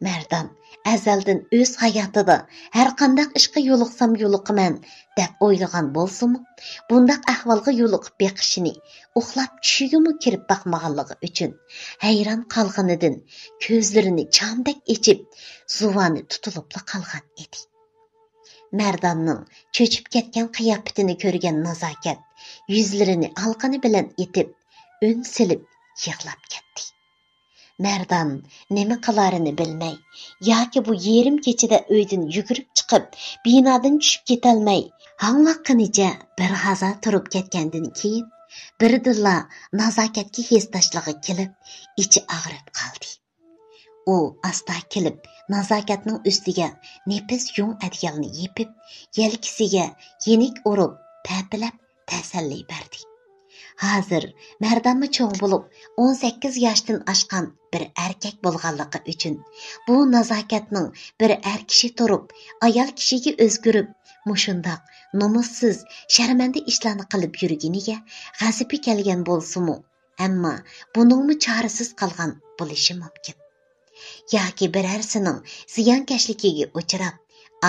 Mərdan əzəldən öz həyatında hər qandaq işqa yo'liqsam yo'liqaman deb o'ylagan bo'lsa-mu, bundaq ahvolga yo'liqib beqishini uxlab tushiga kirib baxmaganligi uchun hayron qolganidan ko'zlarini chamdek echib, zuvoni tutilibla qolgan edi. Mərdanning cho'chib ketgan qiyofasini ko'rgan Nazokat yuzlarini halqani bilan etib, ön silib yig'lab ketdi. Mərdan nima qilarini bilmay, yoki bu yerim kechida uydan yugurib chiqib, binodan tushib ketolmay, hamvaqinicha bir haza turib ketgandan keyin birdilla Nazokatga hesdashligi kelib, ichi og'rib qoldi. U asta kelib, Nazokatning ustiga nefis yung adyalni yepib, yelkisiga yenik urib, papilab tasalli berdi. Hazır Mərdanmı çoğ bulup 18 yaşdan aşqan bir erkek bolğanlığı üçün bu Nazokatning bir kishi turib, ayol kishiga o'zgirib, mushundaq nomussiz, sharmanda ishlarni qilib yurganiga g'azibi kelgan bo'lsa-mu, ammo buningmi chorasiz qolgan bo'lishi mumkin. Yoki birarsining ziyonkashligiga uchrab,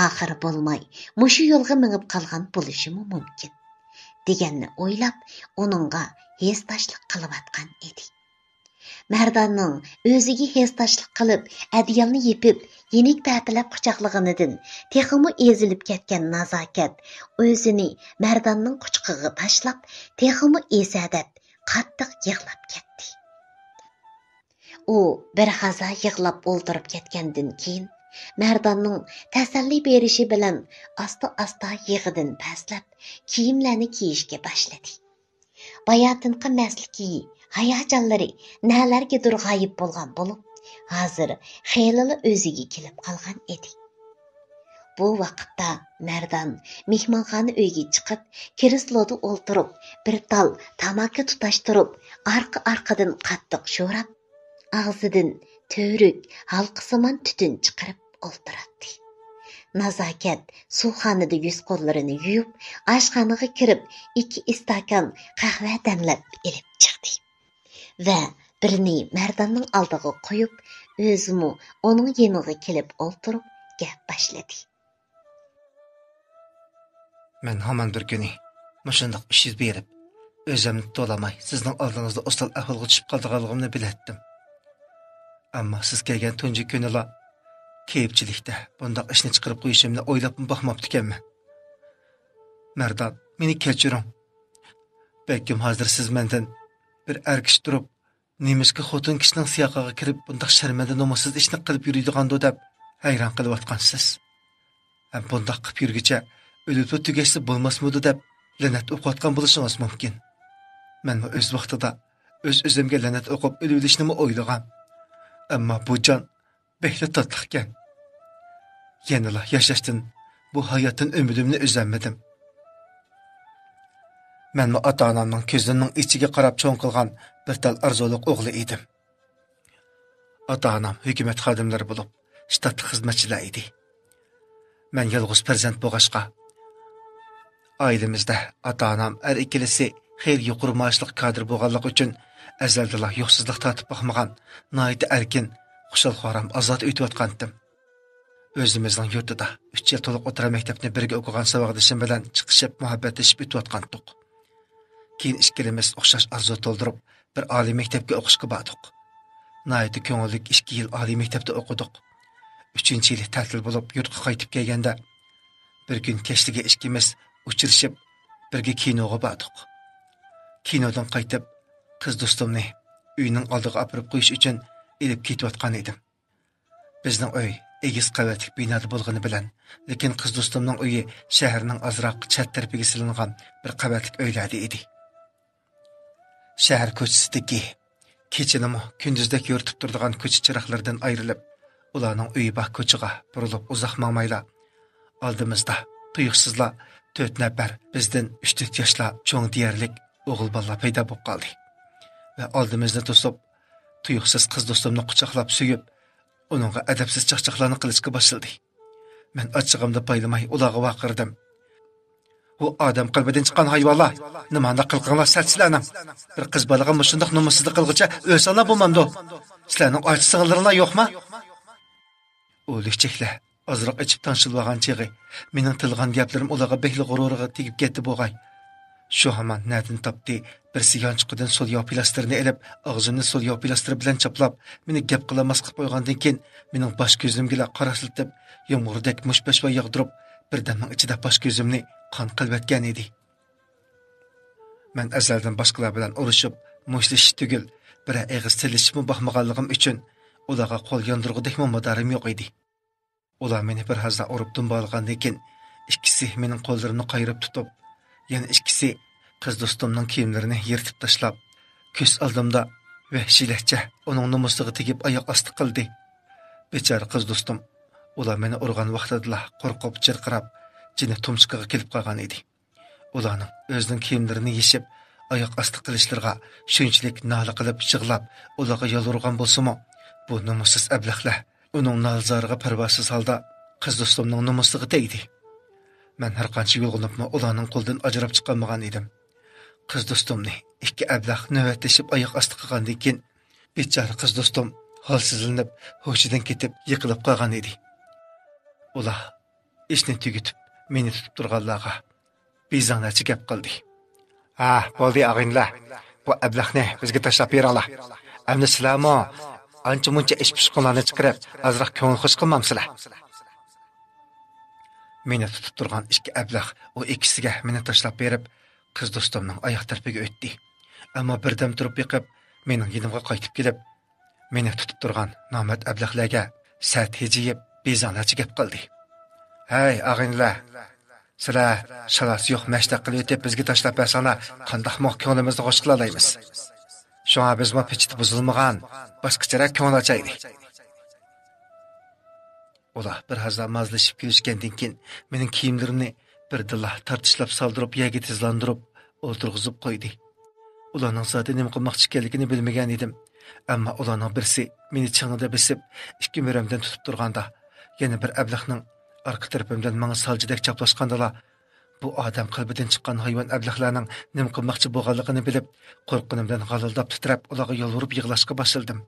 oxir bo'lmay, mushu yo'lga minib qolgan bo'lishi mumkin. deganni o'ylab, onunğa hesdaşlıq qılıbatqan edi. Mərdanның o'ziga hesdaşlıq qilib, adyalni yepib, yenik papilab quchoqlig'idan teximi ezilib ketgan Nazokat o'zini Mərdanның quchqig'iga tashlab, teximi esadab, qattiq yig'lab ketdi. U bir haza yig'lab o'ltirib ketgandan keyin Mərdanның təsəlli berishi bilan asta-asta yig'idan pastlab, kiyimlarni kiyishga boshladi. Bayatinqi masliki, hayajonlari nalargadir g'oyib bo'lgan bo'lib, hozir xeyli o'ziga kelib qolgan edi. Bu vaqtda Mərdan mehmonxona uyga chiqib, kresloda o'ltirib, bir tal tamaki tutashtirib, arqa-arqadan qattiq sho'rab, og'zidan to'rik, halqasimon tutun chiqarib o'ltiradi. Nazokat suvxonada yuz qo'llarini yuvib, oshxonaga kirib, 2 istakan qahva damlab elib chiqdi. Va birini Mərdanning oldiga qo'yib, o'zimi uning yeniga kelib o'ltirib, gap boshladi. Men hamon bir kuni mushundaq ish yuz berib, o'zimni to'lamay, sizning oldingizda ustal ahvolga tushib qolganligimni bilatdim. Ammo siz kelgan tunji kunila keyipchilikda bundaq ishni chiqarib qo'yishimni o'ylab baxmabdi ekanman. Mərdan, meni kechiring. Balkim hozir siz mendan bir kishi turib, nemishki xotin kishining siyoqiga kirib bundaq sharmanda nomusiz ishni qilib yuradigandu deb hayron qilyotgansiz. Ham bundaq qilib yurgicha o'lib tugashsa bo'lmasmidi deb la'nat o'qiyotgan bo'lishingiz mumkin. Men o'z vaqtida o'zimga la'nat o'qib o'lishni o'ylagan. Ammo bu jon behli tatliq ekan. Yanala yashashdan bu hayotdan umidimni uzamadim. Men ota-onamning ko'zlarining ichiga qarab cho'ng qilgan bir tal arzoliq o'g'li edim. Ota-onam hukumat xodimlari bo'lib, shtatli xizmatchilar edi. Men yolg'iz farzand bo'lg'achqa, oilamizda ota-onam har ikkilisi xeyr yuqori maoshli kadr bo'lganligi uchun azaldalar yo'qsizlik tatib baxmagan, noyati erkin, xushal-xoram, azod o'tayotgandim. O'zimizning yurtida 3 yil to'liq o'tira maktabni birga o'qigan savodishim bilan chiqishib, muhabbatlashib o'tayotgandik. Keyin ishkilimiz o'xshash arzu to'ldirib, bir oliy maktabga o'qishga bordik. Noyati ko'ngillik 2 yil oliy maktabda o'qidik. 3-yil ta'til bo'lib, yurtga qaytib kelganda bir kun kechliga ishkimiz uchrashib, birga kinoga bordik. Kinodan qaytib, qiz do'stimni uyning oldiga olib qo'yish uchun elib ketayotgan edim. Bizning uy egiz qavatli binoda bo'lgani bilan, lekin qiz do'stimning uyi shaharning azroq chat tarafiga silingan bir qavatli uylarda edi. Shahar ko'chasidagi kechinimi kunduzdek yoritib turadigan ko'cha chiroqlaridan ayrilib, ularning uyi baq ko'chaga burilib uzoq mangmayla oldimizda tuyuqsizla 4 nafar bizdan 3 yoshlar cho'ng diyarlik o'g'il bolalar paydo bo'lib qoldi. Va oldimizni to'sib, tuyuqsiz qiz do'stimni quchoqlab suyib, uningga adabsiz chaqchaqlarni qilishga boshladi. Men ochig'imda paylamay ularga vaqirdim. Bu odam qalbidan chiqqan hayvonlar, nimani qilqinglar satsizlarning. Bir qiz bolaga mushundaq nomussizlik qilguncha o'lsanglar bo'lmamdi. Sizlarning ochiq sing'illaringlar yo'qmi? O'likchiklar azroq ichib tanshilgan chig'i, mening tilgan gaplarim ularga behli g'ururiga tegib ketdi bo'g'ay. Shu hamon nadin topdi, birsi yonchiqidan sol yo pilastrini elib, og'zimni sol yo pilastri bilan chaplab, meni gap qilamas qilib qo'ygandan keyin mening bosh ko'zimga qaraslatib, yomg'irdak mushpashva yog'dirib, birdamning ichida bosh ko'zimni qon qilib etgan edi. Men azaldan boshqalar bilan urushib, mushtlashish tugul, bir eg'iz tilishib baxmaganligim uchun ularga qo'l yondirgudek madarim yo'q edi. Ular meni bir hazda urib dumbalgandan keyin ikkisi mening qo'llarimni qayirib tutib, yana ikkisi qiz do'stimning kiyimlarini yirtib tashlab, ko'z oldimda vahshiylarcha uning nomusiga tegib oyoq osti qildi. Bechora qiz do'stim, ular meni urgan vaqtida qo'rqib chirqirab, jini tumshqiga kelib qolgan edi. Ularning o'zining kiyimlarini yeshib, oyoq osti qilishlariga shunchalik nola qilib yig'lab, ularga yolurgan bo'lsa-mu, bu nomusiz ablahlar uning nolzoriga parvosiz holda qiz do'stimning nomusiga tegdi. Men har qancha yo'lg'inibmi ularning qo'ldan ajrab chiqolmagan edim. Qiz do'stimni ikki ablah navbatlashib oyoq osti qilgandan keyin bechora qiz do'stim holsizlanib, hushidan ketib yiqilib qolgan edi. Ular ishni tugitib, meni tutib turganlarga bezanglarcha gap qildi. "Ha, bo'ldi og'inglar. Bu ablahni bizga tashlab beringlar. Amni sizlarmi ancha-muncha ish pishqonlarni chiqarib, azroq ko'ngil xush qilmamsizlar?" Meni tutib turgan ikki ablah o ikkisiga meni tashlab berib, qiz do'stimning oyoq tarafiga o'tdi. Ammo birdam turib yiqib, mening yonimga qaytib kelib, meni tutib turgan nomard ablahlarga sat hijiyib, bezanglarcha gap qildi. "Hey, og'inglar, sizlar shalas yo'q mashtaq qilib o'tib bizga tashlab bersanglar, qandoq moq ko'nglimizni xush qila olamiz? Shunga biz ma pechiti buzilmagan, boshqacharoq ko'ngil ochaydi." Ular bir hazda mazlashib kelishgandan keyin mening kiyimlarimni birdilla tartishlab soldirib, yerga tizlandirib, o'tirg'izib qo'ydi. Ularning zoti nima qilmoqchi ekanligini bilmagan edim. Ammo ularning birsi meni chingida besib, ikki muramdan tutib turganda, yana bir ablahning orqa tarafimdan menga saljidek chaplashgandalar, bu odam qalbidan chiqqan hayvon ablahlarning nima qilmoqchi bo'lganligini bilib, qo'rqinimdan g'alildab titrab, ularga yolvorib yig'lashga boshladim.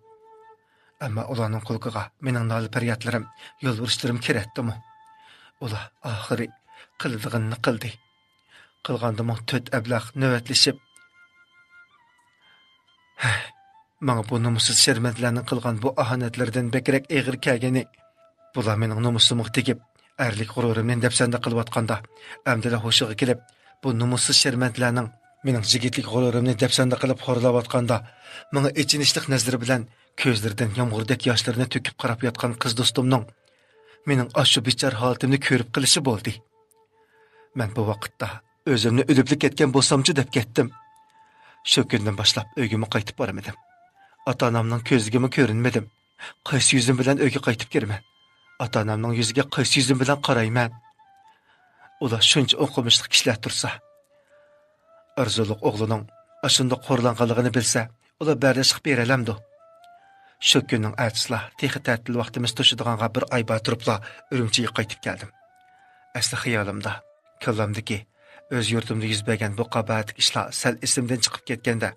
Ammo ularning qo'lqiga mening noli faryodlarim, yolvurishlarim kerakdimi? Ular oxiri qiladiganini qildi. Qilgandimi 4 ablah navbatlashib, menga bu nomusiz sharmandlarning qilgan bu ahonatlardan bekrak eg'ir kelgani, bular mening nomusimga tegib, erlik g'ururimni dafsanda qilayotganda, amdila hushiga kelib, bu nomusiz sharmandlarning mening jigitlik g'ururimni dafsanda qilib xo'rlayotganda, menga ichinishlik nazari bilan ko'zlaridan yomg'irdak yoshlarni to'kib qarab yotgan qiz do'stimning mening ashu bichar holatimni ko'rib qilishi bo'ldi. Men bu vaqtda o'zimni o'liblik ketgan bo'lsamchi deb ketdim. Shu kundan boshlab uyga qaytib bormadim. Ota-onamning ko'ziga ko'rinmadim. Qaysi yuzim bilan uyga qaytib kiraman? Ota-onamning yuziga qaysi yuzim bilan qarayman? Ular shuncha o'qimishli kishilar tursa, Arzuliq o'g'lining ashunda qo'rlanganligini bilsa, ular bardashib beralamdi. Shu kunning ertasiga texi ta'til vaqtimiz to'shadiganga bir oy turibla Urumchiga qaytib keldim. Asli xiyolimda, kallamdagi o'z yurtimda yuz bergan bu qabatlik ishlar sal esimdan chiqib ketganda,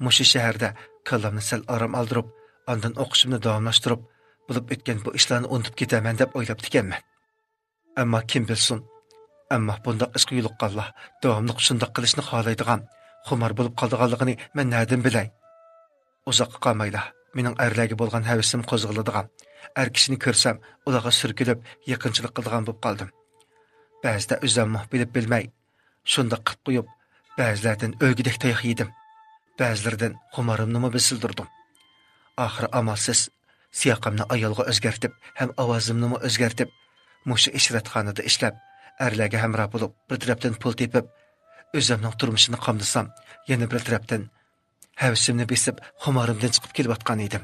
mushu shaharda kallamni sal orom oldirib, ondan o'qishimni davomlashtirib, bo'lib o'tgan bu ishlarni unutib ketaman deb o'ylab ekanman. Ammo kim bilsin, ammo bundoq ishga yo'liqqanlar davomli shundoq qilishni xohlaydigan, xumor bo'lib qolganligini men nerdan bilay? Uzoqqa qolmaylar. Mening erlarga bo'lgan havasim qo'zg'aladigan, er kishini ko'rsam, ularga surkilib, yaqinchilik qiladigan bo'lib qoldim. Ba'zida o'zimni bilib bilmay, shunda qilib qo'yib, ba'zilardan o'lgidek tayoq yedim. Ba'zilaridan xumorimni bisildirdim. Oxiri amalsiz siyaqamni ayolga o'zgartib, ham ovozimni o'zgartib, mushu ishratxonada ishlab, erlarga hamroh bo'lib, bir tarafdan pul tepib, o'zimning turmushini qamdasam, yana bir tarafdan havasimni besib, xumorimdan chiqib kelayotgan edim.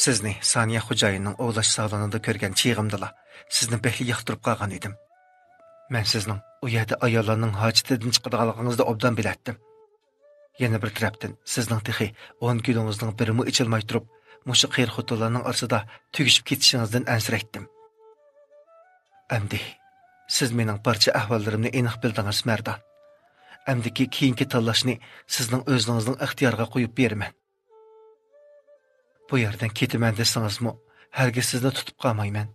Sizni Saniya xo'jayinning o'g'lash salonida ko'rgan chig'imdala sizni behli yoqtirib qolgan edim. Men sizning u yerda ayollarning hojatidan chiqadiganligingizni obdan bilatdim. Yana bir tarafdan sizning texi 10 kilongizning birimi ichilmay turib, mushu qiyr xotinlarning orasida tugishib ketishingizdan ansiraytdim. Amdi siz mening barcha ahvollarimni aniq bildingiz, Mardan. Amdiki keyingi tanlashni sizning o'zingizning ixtiyoriga qo'yib beraman. Bu yerdan ketaman desangizmi, Hergiz sizni tutib qalmayman.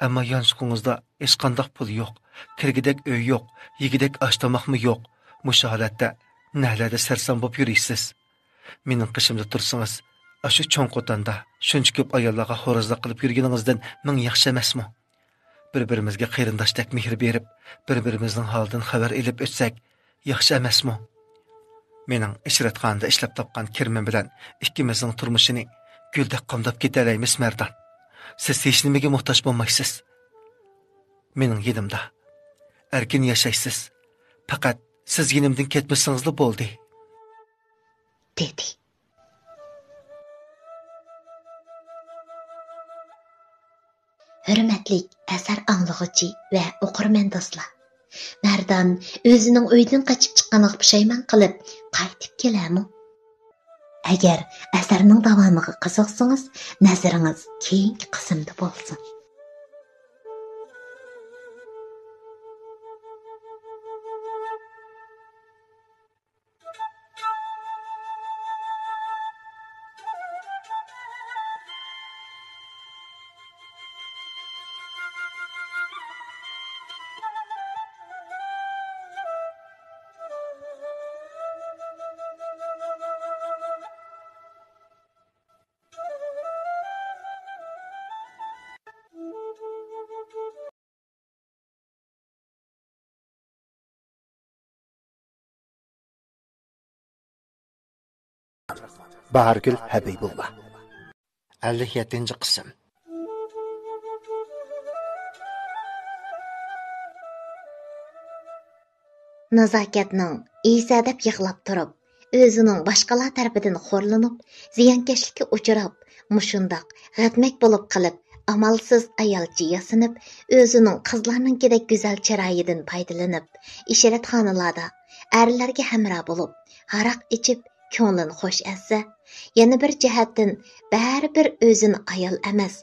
Ammo yanchqingizda hech qanday pul yo'q, kirgidek uy yo'q, yegidek osh tomoqmi yo'q. Mushu holatda nahlarda sarson bo'lib yurisiz. Mening qishimda tursangiz, shu cho'ng qotanda shuncha ko'p ayollarga xo'rozlik qilib yurganingizdan ming yaxshi emasmi? Bir-birimizga qarindoshdek mehr berib, bir-birimizning holidan xabar olib o'tsak, yaxshi emasmi? Mening ishratxonada ishlab topgan kirmim bilan ikkimizning turmushini guldek qamdab ketalaymiz, Mardon. Siz hech nimaga muhtoj bo'lmaysiz. Mening yonimda erkin yashaysiz. Faqat siz yonimdan ketmasingizla bo'ldi, dedi. Hürmetli əsər anlıqıcı və oqurmen dostlar. Mərdan özünün öydən qaçıb çıxqanığı pişayman qılıb qaytıb keləmi? Əgər əsərinin davamığı qızıqsınız, nəzəriniz keyinki qismda bolsun. Bahargül Habibullah 57. qism. Nazakatning İsa deb yig'lab turib, o'zining boshqalar tarafidan xo'rlanib, ziyonkashlikka uchrab, mushundoq g'atmak bo'lib qilib, amalsiz ayolchi yasinib, o'zining qizlarninkidek go'zal chiroyidan foydalanib, ishratxonalarda erlarga hamroh bo'lib, haraq ichib, ko'nglini xo'sh etsa, yana bir jihatdan baribir o'zini ayol emas,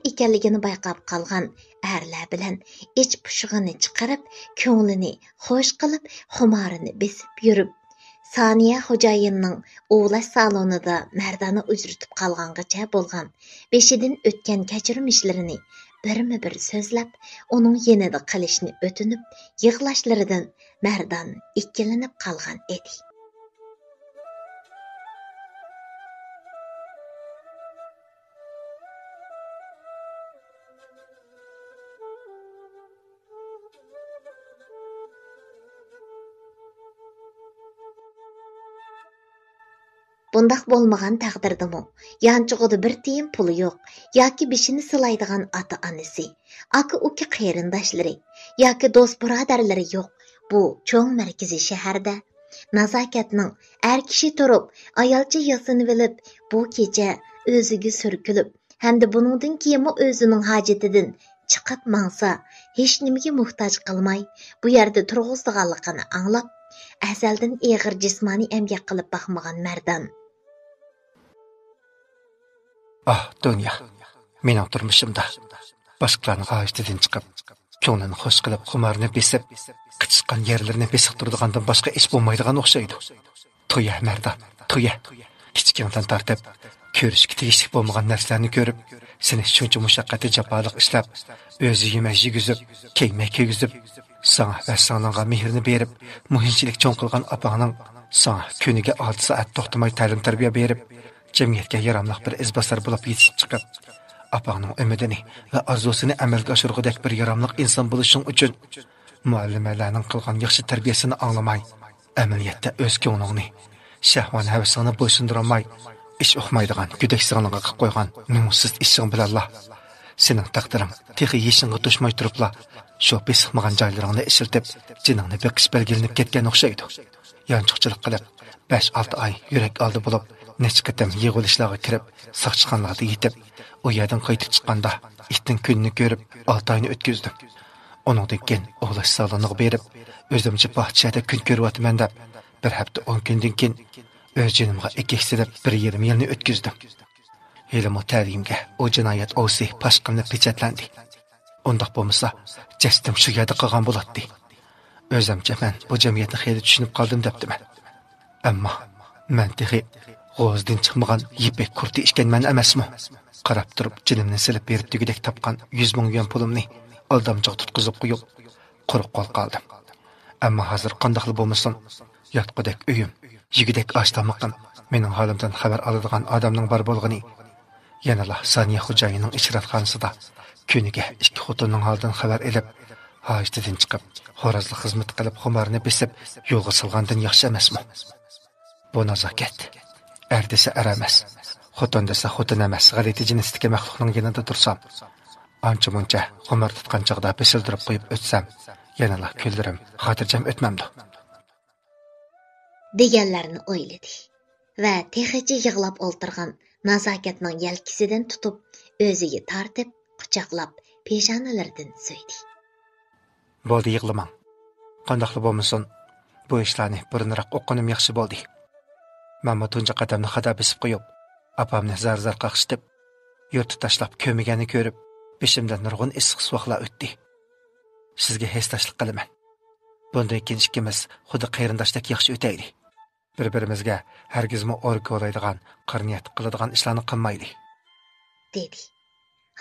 ekanligini bayqab qolgan erlar bilan ich pushig'ini chiqarib, ko'nglini xo'sh qilib, xumorini besib yurib, Saniya xo'jayinning o'g'lash salonida Mardani ujritib qolgangacha bo'lgan beshidan o'tgan kechirmishlarini birma-bir so'zlab, uning yenida qilishni o'tinib, yig'lashlaridan Mardan ikkilanib qolgan edi. Bundaq bo'lmagan taqdirdimi, yanchig'ida bir tiyin puli yo'q, yoki beshini silaydigan ota-onasi, aka-uka qarindoshlari, yoki do'st birodarlari yo'q. Bu cho'ng markaziy shaharda nazokatning er kishi turib, ayolcha yasinib olib, bu kecha o'ziga surkilib, hamda buningdan keyin o'zining hojatidan chiqib mangsa, hech nimaga muhtoj qilmay, bu yerda turg'izdiganligini anglab, azaldan ig'ir jismoniy emgak qilib baxmagan Mardan. Dünya, mening turmushimda boshqalarning g'oyishtidan chiqib, ko'nglini xo'sh qilib, xumarni besib, qichishgan yerlarini besiq turadigandan boshqa ish bo'lmaydigan o'xshaydi. To'ya, Mardan, to'ya. Kichkinadan tortib, ko'rishga tegishli bo'lmagan narsalarni ko'rib, seni shuncha mushaqqatli jafoliq ishlab, o'zi yemak yegizib, kiymak kiygizib, sana va sananga mehrni berib, muhimchilik cho'ng qilgan opangning sana kuniga 6 soat to'xtamay ta'lim-tarbiya berib, jamiyatga yaramliq bir izbosar bo'lib yetishib chiqib, opangning umidini va orzusini amalga oshirgudek bir yaramliq inson bo'lishing uchun muallimalarning qilgan yaxshi tarbiyasini anglamay, amaliyotda o'z ko'nglingni, shahvon havasini bo'ysundirolmay, ish o'qmaydigan, go'dak sig'iniga qilib qo'ygan nomussiz ishing bilanla sening taqdiring texi yeshingga to'shmay turibla shu besiqmagan joylaringni ishiltib, jiningni beqish belgilanib ketgan o'xshaydi. Yanchiqchilik qilib 5-6 oy yurak oldi bo'lib, necha qatam yig'ilishlarga kirib, soqchiqonlarda yetib, u yerdan qaytib chiqqanda itning kunini ko'rib 6 oyni o'tkazdim. Uningdan keyin o'g'lash saloniga berib, o'zimcha bahçada kun ko'ryapman deb, bir hafta 10 kundan keyin o'z jinimga ekiksilib 1,5 yilni o'tkazdim. Hilmi ta'limga o jinoyat o'si pashqinib pechatlandi. Undaq bo'lmasa, jasdim shu yerda qolgan bo'ladi. O'zimcha men bu jamiyatni xeyli tushunib qoldim debdiman. Ammo men texi G'o'zdan chiqmagan yipek kurti ishkanman emasmi? Qarab turib jinimni silib berib tugidek topgan 100 ming yuan pulimni aldamchiq tutqizib qo'yib quruq qol qoldim. Ammo hozir qandoqli bo'lmasin, yotqidek uyim, yigidek ashtamaqim, mening holimdan xabar oladigan odamning bor bo'lg'ini. Yanala Saniya xo'jayining ishratxonasida kuniga 2 xotinning holidan xabar elib, hojatidan chiqib, xorazli xizmat qilib xumarni besib yo'lga silgandan yaxshi emasmi? Bu nazokat. Er desa er emas, xotin desa xotin emas, g'alati jinsdagi maxluqning yanida tursam, ancha-muncha xumar tutgan chog'da besildirib qo'yib o'tsam, yanala kuldirim, xotirjam o'tmamdi. deganlarni o'yladi va texicha yig'lab o'ltirgan nazokatning yelkasidan tutib, o'ziga tortib, quchoqlab, peshonalaridan so'ydi. Bo'ldi, yig'lamang. Qandoqli bo'lmasin, bu ishlarni burunroq o'qinim yaxshi bo'ldi. Mamma tunji qadamni xato besib qo'yib, apamni zar-zar qaqshitib, yurtni tashlab ko'migani ko'rib, beshimdan nurg'un issiq suvoqlar o'tdi. Sizga hesdashlik qilaman. Bundan keyin ikkimiz xuddi qarindoshdek yaxshi o'taylik. Bir-birimizga hargizmi o'rga o'laydigan, qarniyat qiladigan ishlarni qilmaylik, dedi.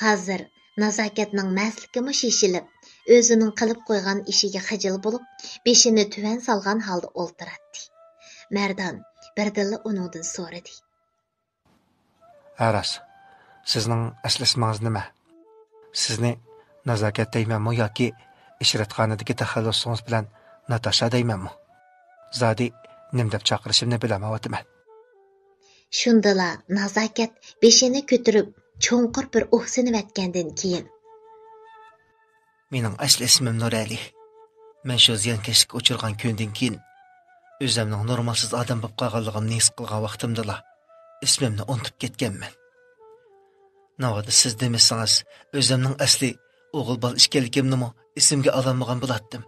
Hozir nazokatning maslikimi shishilib, o'zining qilib qo'ygan ishiga xijil bo'lib, beshini tuvan solgan holda o'ltiradi. Mardan birdilla uningdan so'radi. Aras, sizning asl ismingiz nima? Sizni nazokat deymanmi yoki ishratxonadagi taxallusingiz bilan Natasha deymanmi? Zodi nim deb chaqirishimni bilmayapman. Shundala nazokat beshini ko'tarib, cho'nqir bir o'hsinib atgandan keyin: Mening asl ismim Nurali. Men shu ziyonkashlikka uchirgan kundan keyin o'zimning normalsiz odam bo'lib qolganligimni his qilgan vaqtimda ismimni unutib ketganman. Navoda siz demasangiz, o'zimning asli o'g'il bola ishkanligimni ismga ololmagan bo'lardim.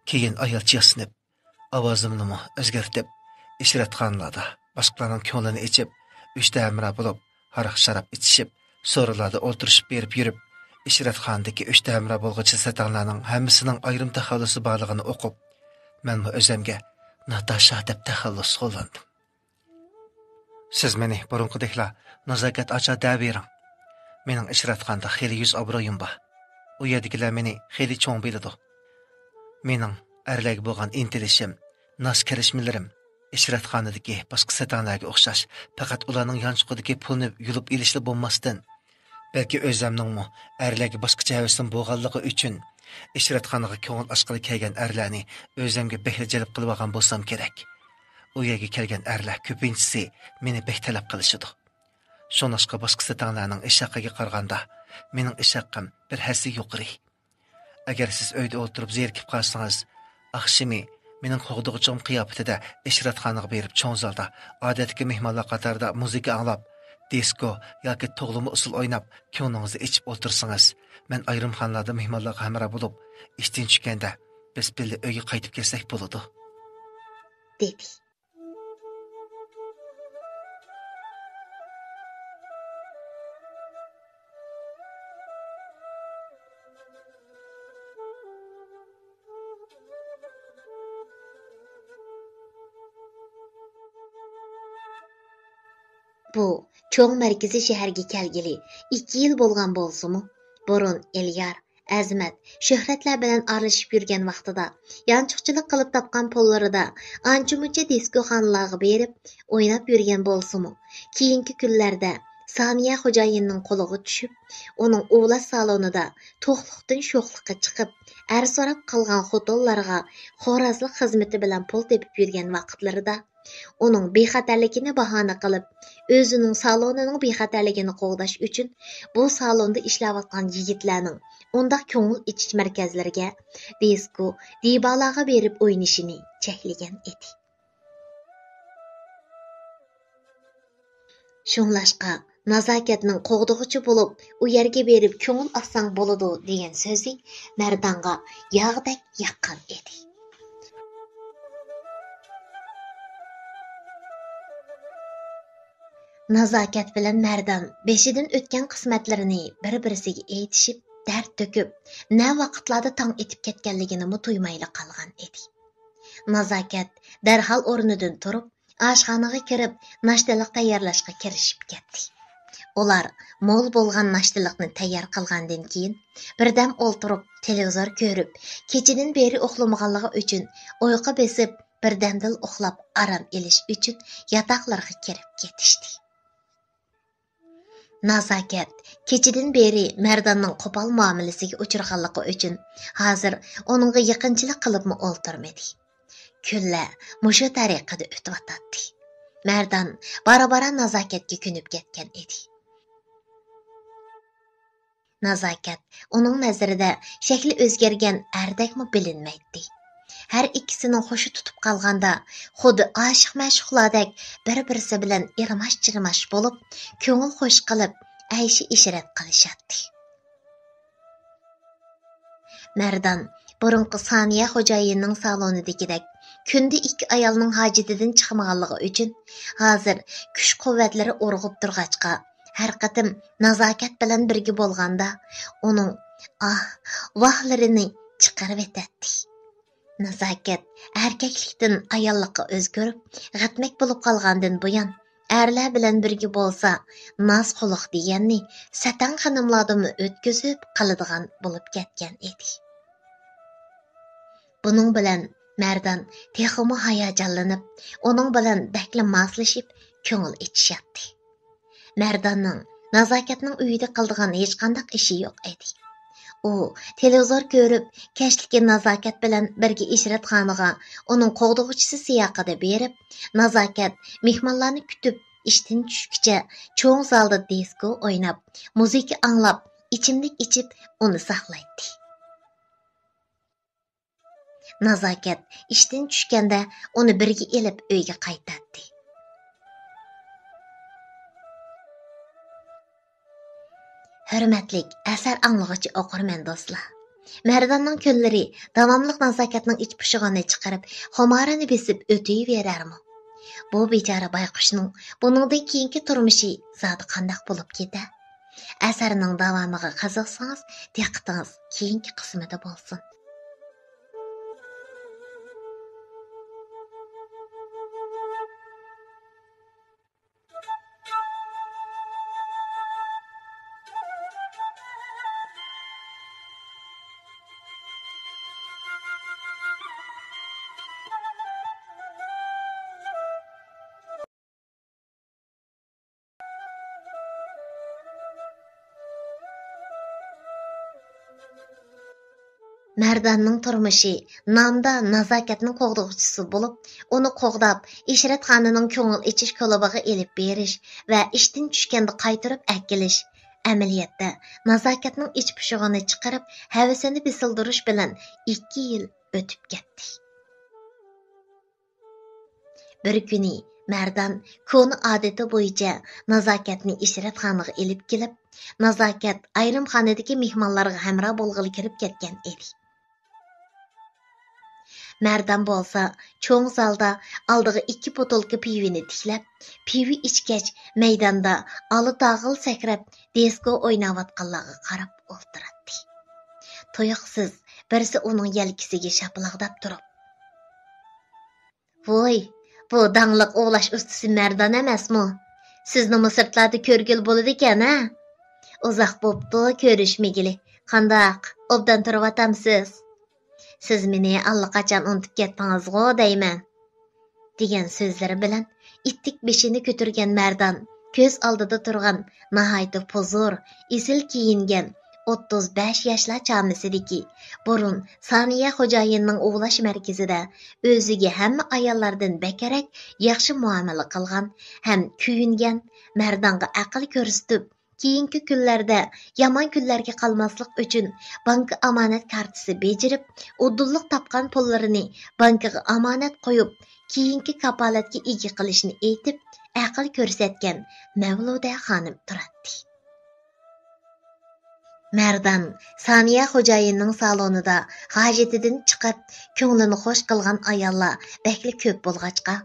Keyin ayolcha yasinib, ovozimni o'zgartib, ishratxonalarda boshqalarning ko'nglini ichib, 3 hamra bo'lib, haraq-sharab ichishib, so'rilarda o'ltirishib berib yurib, ishratxonadagi 3 hamra bo'lg'ichi satanlarning hammasining ayrim taxallusi borligini o'qib, men o'zimga Natasha deb taxallus qo'llandim. Siz meni burunqidekla nazokat acha davering. Mening ishratxonada xeli yuz obro'yim bor. U yerdagilar meni xeli cho'ng biladi. Mening erlarga bo'lgan intilishim, nas kirishmilarim ishratxonadagi boshqa satanlarga o'xshash, faqat ularning yanchiqidagi pulni yulib ilishli bo'lmasdan, balki o'zimning erlarga boshqacha havasim bo'lganligi uchun ishratxonaga ko'ngil ochqili kelgan erlarni o'zimga behli jalb qilib olgan bo'lsam kerak. U yerga kelgan erlar ko'pinchisi meni beh talab qilishidi. Shunashqa boshqa satanlarning ish haqiga qaraganda mening ish haqqim bir hassi yuqori. Agar siz uyda o'tirib zerikib qolsangiz, axshimi mening qo'g'dug'ichim qiyofatida ishratxonaga berib cho'ngzalda odatdagi mehmonlar qatorida muzika anglab, disko yoki to'g'limi usul o'ynab, ko'nglingizni ichib o'tirsangiz, men ayrim xonlarda mehmonlarga hamroh bo'lib, ishdan tushganda biz birga uyga qaytib kelsak bo'ladi, dedi. Bu cho'ng markaziy shaharga kelgili 2 yil bo'lgan bo'lsa-mu, burun Elyar, Azmat, Shuhratlar bilan aralashib yurgan vaqtida yanchiqchilik qilib topgan pullarida ancha-muncha diskoxonalarga berib o'ynab yurgan bo'lsa-mu, keyingi kunlarda Saniya xo'jayinning qo'liga tushib, uning o'g'lash salonida to'qliqdan sho'xliqqa chiqib, so'rab qolgan xotinlarga xorazlik xizmati bilan pul tepib yurgan vaqtlarida uning bexatarligini bahona qilib, o'zining salonining bexatarligini qo'g'dash uchun bu salonda ishlayotgan yigitlarning undaq ko'ngil ichish markazlariga, disko, dibalarga berib o'ynashini cheklagan edi. Shunlashqa nazokatning qo'g'dug'ichi bo'lib, u yerga berib ko'ngil olsang bo'ladi degan so'zi Mardonga yog'dek yaqqan edi. Nazokat bilan Mardon beshidan o'tgan qismatlarini bir-birisiga aytishib, dard to'kib, na vaqtlarda tong etib ketganligini tuymayli qolgan edi. Nazokat darhol o'rnidan turib, oshxonaga kirib, nashtalik tayyorlashga kirishib ketdi. Ular mo'l bo'lgan nashtiliqni tayyor qilgandan keyin birdam o'ltirib, televizor ko'rib, kechadan beri uxlamaganligi uchun uyqu besib, birdamdil uxlab aram elish uchun yotoqlarga kirib ketishdi. Nazokat kechadan beri Mardanning qo'pol muomalasiga uchraganligi uchun hozir uningga yaqinchilik qilibmi o'ltirmadi. Kunlar mushu tariqada o'tib. Mardan bara-bara nazokatga ko'nib ketgan edi. Nazokat uning nazarida shakli o'zgargan ardakmi bilinmaydi. Har ikkisining xushi tutib qolganda, xuddi oshiq-ma'shuqlardek bir-birisi bilan irmash-chirmash bo'lib, ko'ngil xo'sh qilib, ayshi ishrat qilishadi. Mardan burunqi Saniya xo'jayinning salonidagidek kunda ikki ayolning hojatidan chiqmaganligi uchun hozir kuch-quvvatlari urg'ib turg'achqa har qatim nazokat bilan birga bo'lganda uning vahlarini chiqarib etadi. Nazokat erkaklikdan ayollikqa o'zgarib, g'atmak bo'lib qolgandan buyon erlar bilan birga bo'lsa, noz xuluq deganni satan xonimlardimi o'tkazib qiladigan bo'lib ketgan edi. Buning bilan Mardan texmo hayajonlanib, uning bilan bakla moslashib, ko'ngil ichishyapti. Mardanning nazokatning uyida qildigan hech qanday ishi yo'q edi. U televizor ko'rib, kashlikka nazokat bilan birga ishratxonaga uning qo'g'dug'ichisi siyoqida berib, nazokat mehmonlarni kutib, ishdan tushguncha cho'ng zalda disko o'ynab, muzika anglab, ichimlik ichib, uni saqlaydi. Nazokat ishdan tushganda uni birga elib uyga qaytadi. Hurmatlik asar anglag'uchi o'qirman do'stlar. Mardanning kunlari davomli nazokatning ich pushig'ini chiqarib, xomarini besib o'tayverarmi? Bu bechora bayqushning buningdan keyingi turmushi zodi qandoq bo'lib ketadi? Asarning davomiga qiziqsangiz, diqqatingiz keyingi qismida bo'lsin. Mardanning turmushi namda nazokatning qo'g'dug'ichisi bo'lib, uni qo'g'dab, ishratxonaning ko'ngil ichish klubiga elib berish va ishdan tushganda qaytarib akilish. Amaliyotda nazokatning ich pushig'ini chiqarib, havasini bisildirish bilan 2 yil o'tib ketdi. Bir kuni Mardan ko'ni odati bo'yicha nazokatni ishratxonaga elib kelib, nazokat ayrim xonadagi mehmonlarga hamroh bo'lg'ili kirib ketgan edi. Mardan bo'lsa, cho'ng zalda oldiga 2 botolka pivini tiklab, pivi ichgach maydonda oli tog'il sakrab, disko o'ynayotganlarga qarab o'ltiradi. To'yiqsiz birisi uning yelkasiga shapilaqdab turib, "Voy, bu dangliq o'g'lash ustisi Mardan emasmi? Sizni sirtlarda ko'rgil bo'ladi ekan-a? Uzoq bo'pti ko'rishmagili. Qandoq obdan turib Siz meni allaqachon unutib ketdingiz-g'o deyman," degan so'zlari bilan ittik beshini ko'targan Mardan ko'z oldida turgan nihoyatda pozor, isil kiyingan 35 yoshlar chamisidiki, burun Saniya xo'jayinning o'g'lash markazida o'ziga hamma ayollardan bakarak yaxshi muomala qilgan ham kuyingan Mardanga aql ko'rsatib, keyingi kunlarda yomon kunlarga qolmaslik uchun bank omonat kartasi bejirib, uddulliq topgan pullarini bankaga omonat qo'yib, keyingi kapolatga ega qilishni aytib, aql ko'rsatgan Mavluda xonim turadi. Mardan Saniya xo'jayinning salonida hojatidan chiqib, ko'nglini xo'sh qilgan ayollar bakli ko'p bo'lg'achqa,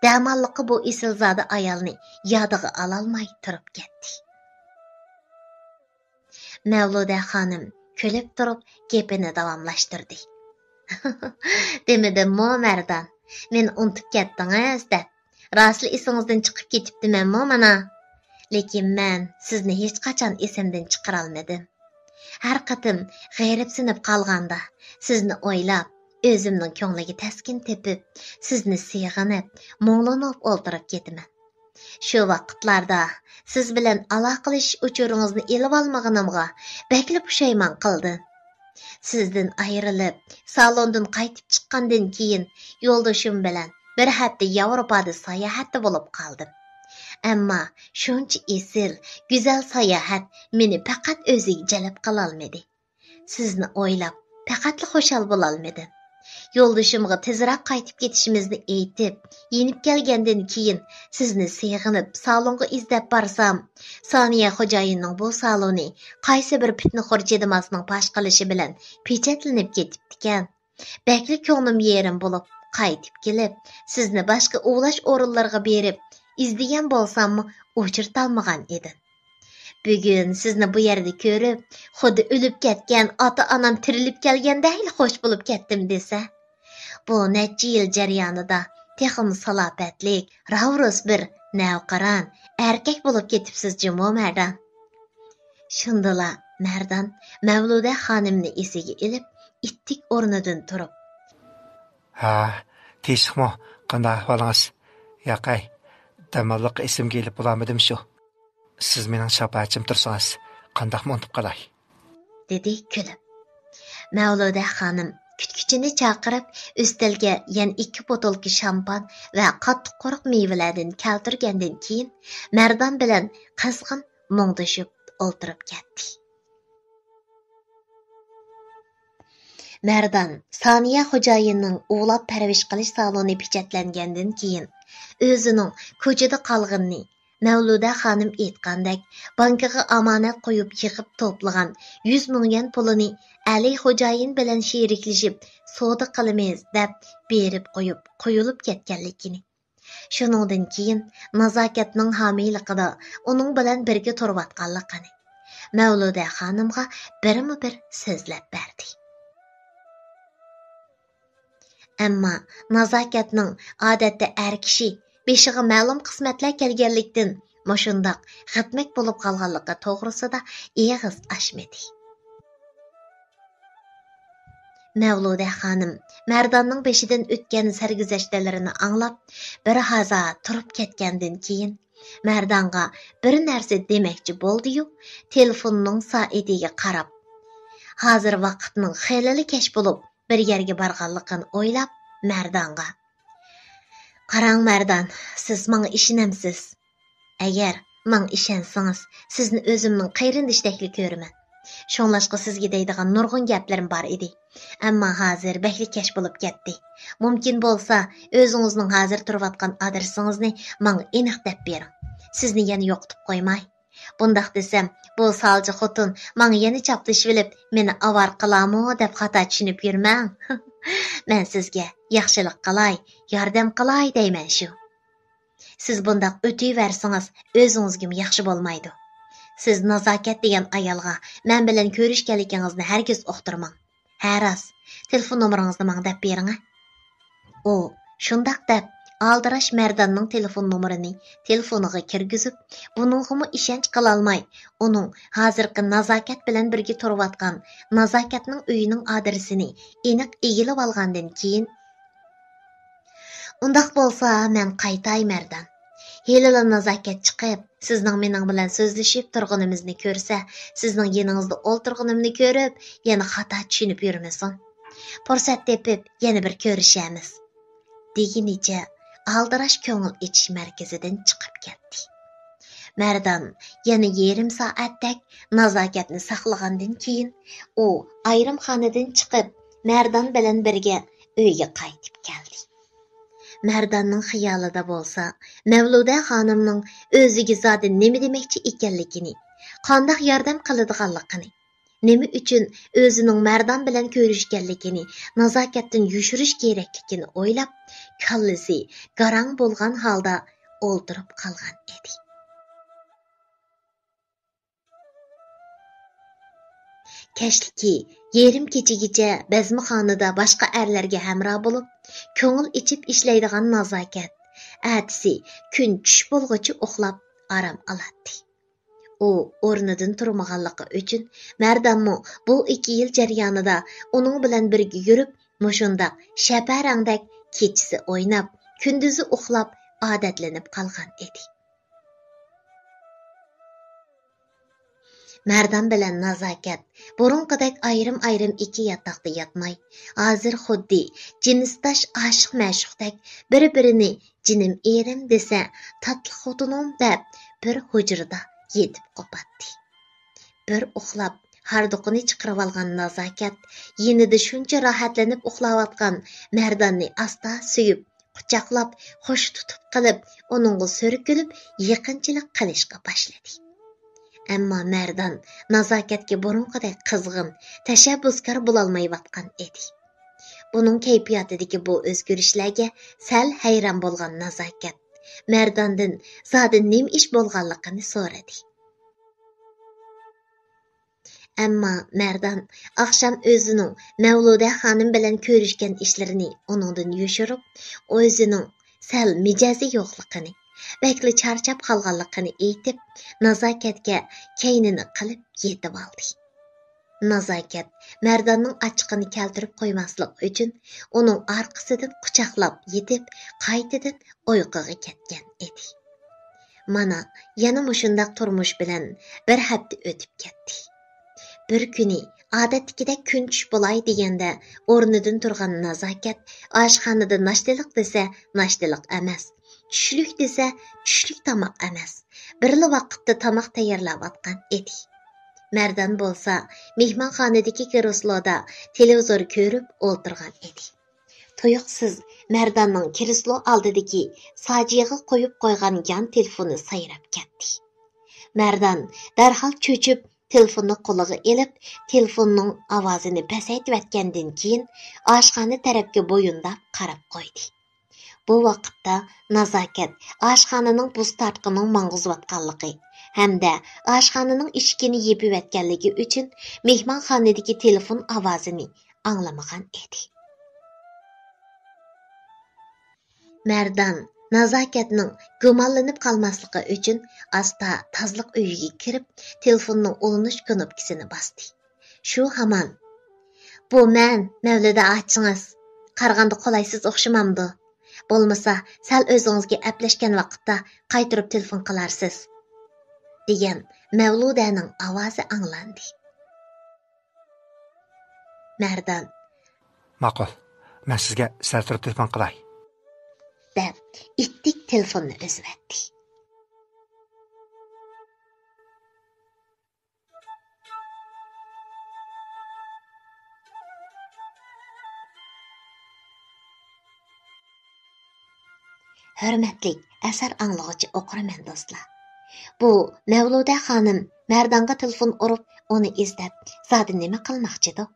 damalliqi bu isilzoda ayolni yodiga ololmay turib ketdi. Mavluda xonim kulib turib gapini davomlashtirdi. "Demidim-mi Mardan, men unutib ketdingiz deb. Rastlı esingizden chiqib ketibdimanmi mana? Lekin men sizni hech qachon esimdan chiqarolmadim. Har qatim g'ayribsinib qolganda, sizni o'ylab, o'zimning ko'ngliga taskin tepib, sizni seg'inib, mo'nglanib o'ltirib ketaman. Shu vaqtlarda siz bilan aloqalash uchuringizni elib olmaganimga bakli pushaymon qildim. Sizdan ayrilib, salondan qaytib chiqqandan keyin yo'ldoshim bilan bir hafta Yevropada sayohatda bo'lib qoldim. Ammo shuncha esil, go'zal sayohat meni faqat o'ziga jalb qila olmadi. Sizni o'ylab, faqatli xushal bo'la olmadim. Yo'ldoshimga tezroq qaytib ketishimizni aytib, yenib kelgandan keyin sizni seg'inib, salonga izlab borsam, Soniya xo'jayinning bu saloni qaysi bir fitnaxo'r jedimasning pash qilishi bilan pechatlanib ketibdi-ekan. Bakli ko'nglim yerim bo'lib, qaytib kelib, sizni boshqa o'g'lash o'rinlarga berib, izdegan bo'lsammi, o'chirtolmagan edim. Bugun sizni bu yerda ko'rib, xuddi o'lib ketgan ota-onam tirilib kelgandek xush bo'lib ketdim desa, bu necha yil jarayonida texim salobatlik, ravrus bir navqiron erkak bo'lib ketibsiz jumo Mardan. Shundala Mardan Mavluda xonimni esiga ilib, ittik o'rnidan turib, Ha, teshikmi, qanday ahvolingiz? Yaqay, damalliq esimga kelib bo'lamadim shu. Siz mening shafaatchim tursangiz, qanday unutib qolay? dedi kulib. Mavluda xonim kutkuchini chaqirib, ustalga yana 2 botolka shampan va qattiq quruq mevalardan keltirgandan keyin Mardan bilan qizg'in mungdashib o'ltirib ketdi. Mardan Soniya xo'jayinning o'g'lab parvish qilish saloni pechatlangandan keyin o'zining ko'chada qolganini Mavluda xonim aytgandek bankaga omonat qo'yib yig'ib to'plagan 100 million pulini Ali xo'jayin bilan sheriklashib savdo qilamiz deb berib qo'yib qo'yilib ketganligini. Shuningdan keyin nazokatning homiyligida uning bilan birga turayotganligini Mavluda xonimga birma-bir so'zlab berdi. Ammo nazokatning odatda er kishi beshiga ma'lum qismatlar kelganlikdan mushundoq g'itmak bo'lib qolganligi to'g'risida eg'iz ochmadi. Mavluda xonim Mardanning beshidan o'tgan sarguzashtalarini anglab, bir haza turib ketgandan keyin Mardanga bir narsa demoqchi bo'ldi-yu, telefonning soatiga qarab, hozir vaqtning xeyli kech bo'lib, bir yerga borganligini o'ylab, Mardanga: "Qarang Mardan, siz menga ishonamsiz? Agar menga ishonsangiz, sizni o'zimning qayrindishdekli ko'raman. Shunlashqa sizga deydigan nurg'un gaplarim bor edi. Ammo hozir bakli kech bo'lib ketdi. Mumkin bo'lsa, o'zingizning hozir turayotgan adresingizni menga aniq deb bering. Sizni yana yo'qotib qo'ymay. Bundaq desam, bu salchi xotin menga yana chaptishib olib, meni avar qilamo deb xato tushunib yurmang. Men sizga yaxshilik qilay, yordam qilay deyman shu. Siz bundaq o'tayversangiz, o'zingizga yaxshi bo'lmaydi. Siz nazokat degan ayolga men bilan ko'rishganligingizni hargiz uqtirmang. Ha rost, telefon nomeringizni menga deb bering. U shundaq deb aldirash Mardanning telefon nomerini telefoniga kirgizib, buningga ishonch qila olmay, uning hozirgi nazokat bilan birga turayotgan nazokatning uyining adresini aniq egilib olgandan keyin, undaq bo'lsa, men qaytay Mardan. Helila nazokat chiqib, sizning mening bilan so'zlashib turganimizni ko'rsa, sizning yeningizda o'ltirganimni ko'rib, yana xato tushunib yurmasin. Fursat tepib, yana bir ko'rishamiz. Deginicha aldirash ko'ngil ichish markazidan chiqib ketdi. Mardan yana yarim soatdek nazokatni saqlagandan keyin u ayrim xonadan chiqib, Mardan bilan birga uyga qaytib keldi. Mardanning xiyolida bo'lsa, Mavluda xonimning o'ziga zodi nima demoqchi ekanligini, qanday yordam qiladiganligini, nima uchun o'zining Mardan bilan ko'rishganligini, nazokatdan yushirish kerakligini o'ylab, kallasi garang bo'lgan holda o'ltirib qolgan edi. Kashlikki yerim kechagacha bazmixonada boshqa erlarga hamroh bo'lib, ko'ngil ichib ishlaydigan nazokat Әтісі күн түш болғычы ұқлап арам алатты. O o'rnidan turmaganligi uchun Mardanmu bu 2 yil jarayonida uning bilan birga yurib, mushundaq shaparangdak kechisi o'ynab, kunduzi uxlab odatlanib qolgan edi. Mardan bilan Nazokat burunqidek ayrim-ayrim 2 yotoqda yotmay, hozir xuddi jinisdosh oshiq-ma'shuqdek bir-birini jinim erim desa, tatli xotinim deb bir hujrada yetib qopatdi. Bir uxlab harduqini chiqarib olgan Nazokat yenida shuncha rohatlanib uxlayotgan Mardonni asta suyib, quchoqlab, xo'sh tutib qilib, uningga so'rkilib, yaqinchilik qilishga boshladi. Ammo Mardan Nazokatga burunqidek qizg'in, tashabbuskor bo'lolmayotgan edi. Buning kayfiyatidagi bu o'zgarishlarga sal hayron bo'lgan Nazokat Mardandan zodi nima ish bo'lganligini so'radi. Ammo Mardan oqshom o'zining Mavluda xonim bilan ko'rishgan ishlarini uningdan yushirib, o'zining sal mijozi yo'qligini, bakli charchab qolganligini aytib, Nazokatga kaynini qilib yetib oldi. Nazokat Mardanning ochiqini keltirib qo'ymaslik uchun uning orqasidan quchoqlab yetib, qaytadan uyquga ketgan edi. Mana yana mushundaq turmush bilan bir hafta o'tib ketdi. Bir kuni odatdagidek kun tush bo'lay deganda o'rnidan turgan Nazokat oshxonada nashtalık desa nashtalık emas, tushlik desa tushlik tomoq emas, birli vaqtda tomoq tayyorlayotgan edi. Mardan bo'lsa mehmonxonadagi kirosloda televizor ko'rib o'tirgan edi. Tuyuqsiz Mardanning kirislo oldidagi sojiga qo'yib qo'ygan yon telefoni sayrab ketdi. Mardan darhol cho'chib telefonni qo'liga olib, telefonning ovozini pasaytayotgandan keyin oshxona tarafga bo'yinlab qarab qo'ydi. Bu vaqtda Nazokat oshxonaning buz tartqining mang'izayotganligi hamda oshxonaning eshigini yepayotganligi uchun mehmonxonadagi telefon ovozini anglamagan edi. Mardan Nazokatning gumonlanib qolmasligi uchun asta tozliq uyiga kirib, telefonning ulanish knopkasini bosdi. Shu hamon "Bu men, Mavluda achingiz. Qaraganda qolaysiz o'xshamamdi. Bo'lmasa, sal o'zingizga aplashgan vaqtda qaytirib telefon qilarsiz" degan Mavludaning ovozi anglandi. Mardan Ma'qul. Men sizga sal turib telefon qilay. deb ittik telefonni uzatdi. Hörmətli əsər anlıqçı oqurman dostlar. Bu Mavluda xonim Mardanga telefon urib, uni izlab, zodi nima qilmoqchidir?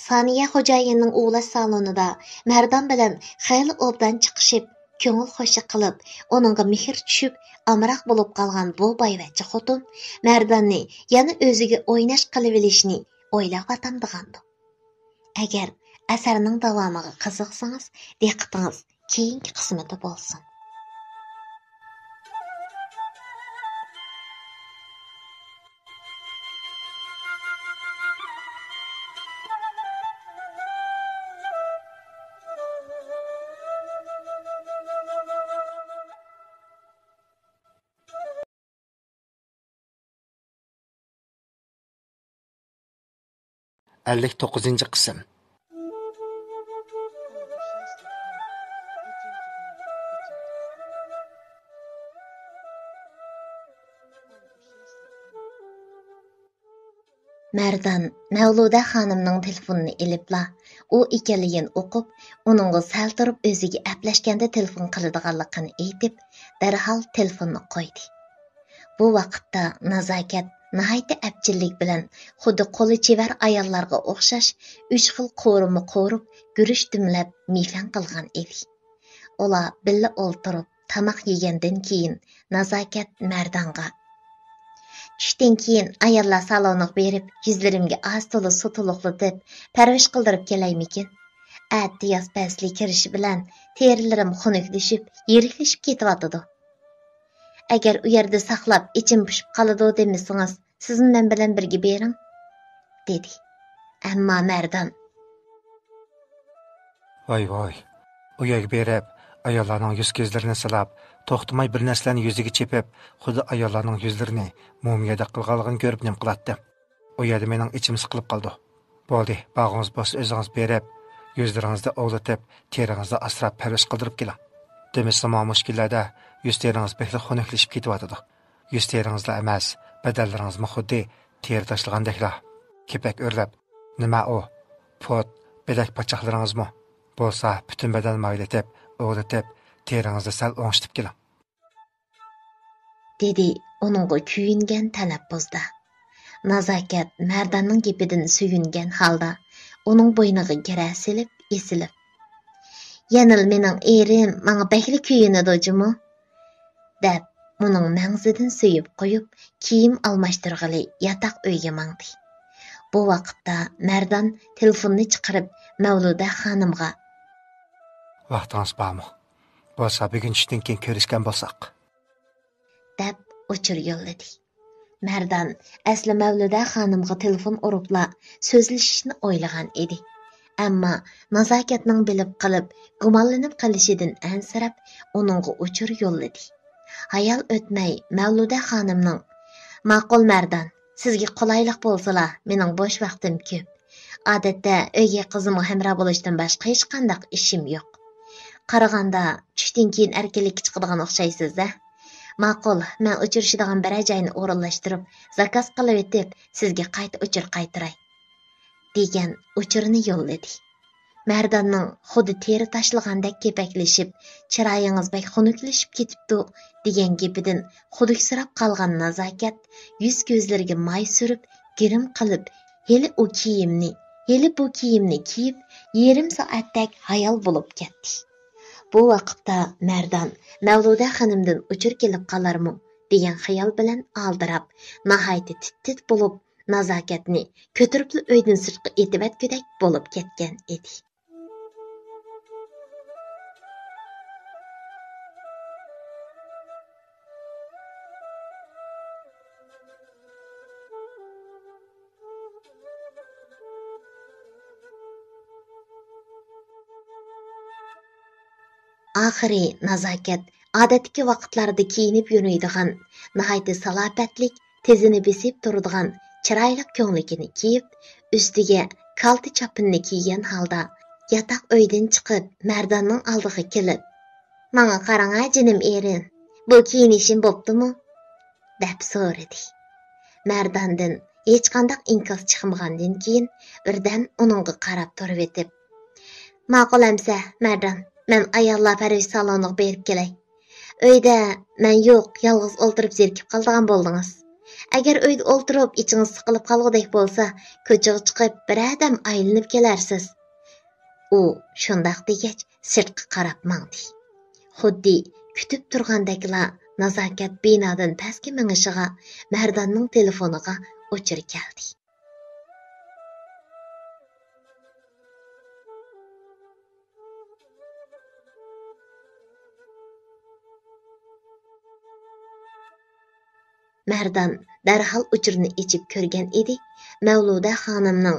Saniya xo'jayinning o'g'lash salonida Mardan bilan xeyli obdan chiqishib, ko'ngil xo'shi qilib, uningga mehr tushib, amroq bo'lib qolgan bu boyvachcha xotin Mardanni yana o'ziga o'ynash qilib olishni o'ylab atamdigandi. Agar asarning davomiga qiziqsangiz, diqqatingiz keyingi qismida bo'lsin. Ellik 9. qism. Mardan Mavluda xonimning telefonini elibla, u ekanligini o'qib, uningga sal turib o'ziga aplashganda telefon qiladiganligini aytib, darhol telefonni qo'ydi. Bu vaqtda Nazokat nihoyat abjillik bilan xuddi qo'li chevar ayollarga o'xshash 3 xil qo'rimi qo'rib, gurish dimlab mifan qilgan edi. Ular billa o'ltirib, tamoq yegandan keyin Nazokat Mardanga tushdan keyin ayollar saloniga berib, yuzlarimga oz to'la suv to'liqlatib, parvash qildirib kelaymikin? Әтті яз пәсілі кіріші білән терілерім xunuklaşıp, yeriklişip ketivatıdı. Әгер u yerdə saqlab, içim püşüp qalıdı demisiniz, sizin men bilen birgi berin, dedi. Әмма Mərdan, Voy, u yerga berib, ayollarning yuz ko'zlarini silab, to'xtamay bir narsalarni yuziga chepib, xuddi ayollarning yuzlarini mumiyada qilganligini ko'rib nim qilatdi. U yerda mening ichim siqilib qoldi. Bo'ldi, bag'ingiz bo'lsa o'zingiz berib, yuzlaringizni ovlatib, teringizni asrab parvarish qildirib keling. Demasa mushkullarda yuz teringiz bekli xunuklashib ketyotidi. Yuz teringizni emas, badallaringizmi xuddi teri tashlagandeklar. Kepak o'rlab, nima u? Pot, bedak pachoqlaringizmi? Bo'lsa, butun badan maylatib, o'g'latib, teringizni sal o'ngshitib keling. dedi onunğa kuyingan talaffuzda. Nazokat Mərdanның gepidan suyungan holda uning bo'yniga gira silib, esilib. Yanıl mening erim manga bakli kuyinadi-jimi? deb uning mangzidan suyib qo'yib, kiyim almashtirg'ili yataq uyga mangdi. Bu vaqtda Mərdan telefonni chiqarib Mavluda xonimga Vaqtingiz bormi? Bo'lsa, bugun tushdan keyin ko'rishgan bo'lsak, deb o'chir yo'lladi. Mərdan asli Mavluda xonimga telefon uribla so'zlashishni o'ylagan edi. Ammo nazokatning bilib qilib, gumonlanib qolishidan ansirab, uningga o'chir yo'lladi. Hayal o'tmay Mavluda xonimning "Ma'qul Mərdan, sizga qulaylik bo'lsa-la, mening bo'sh vaqtim ko'p. Odatda uyga qizimga hamroh bo'lishdan boshqa hech qanday ishim yo'q. Qaraganda tushdan keyin erkinlikka chiqadigan o'xshaysiz-da. Ma'qul, men uchirishadigan bir joyni o'rinlashtirib, zakaz qilib etib, sizga qayta uchir qaytiray" degan uchirini yo'lladi. Mərdanning xuddi teri tashlagandek kepaklashib, chiroyingiz bek xunuklashib ketibdi degan gapidan xuduksirab qolgan nazokat yuz ko'zlariga may surib, girim qilib, heli bu kiyimni kiyib, yarim soatdek hayal bo'lib ketdi. Bu vaqtda Mərdan Mavluda xonimdan uchur kelib qolarmi degan xayol bilan aldirab, nihoyat tit bo'lib, nazokatni ko'tirib uydan sirtqa etibatgudek bo'lib ketgan edi. Oxiri nazokat odatdagi vaqtlarda kiyinib yuradigan, nihoyat salobatlik, tezini besib turadigan chiroyli ko'nglikini kiyib, ustiga kalti chopinni kiygan holda yataq uydan chiqib, Mərdanning oldiga kelib, "Menga qarang-a, jinim erim, bu kiyinishim bo'ptimi?" deb so'radi. Mərdandan hech qanday inkos chiqmagandan keyin birdan uningga qarab turib etib, "Ma'qul amsa, Mərdan, men ayollar parvish saloniga berib kelay. Uyda men yo'q, yolg'iz o'ltirib zerikib qoldigan bo'ldingiz. Agar uyda o'ltirib ichingiz siqilib qolgudek bo'lsa, ko'chaga chiqib bir adam aylanib kelarsiz." U shundoq degach, sirtqa qarab mangdi. Xuddi kutib turgandekla nazokat binodan pastga mingishiga Mərdanning telefoniga o'chir keldi. Mərdan darhol uchurni ichib ko'rgan edi. Mavluda xonimning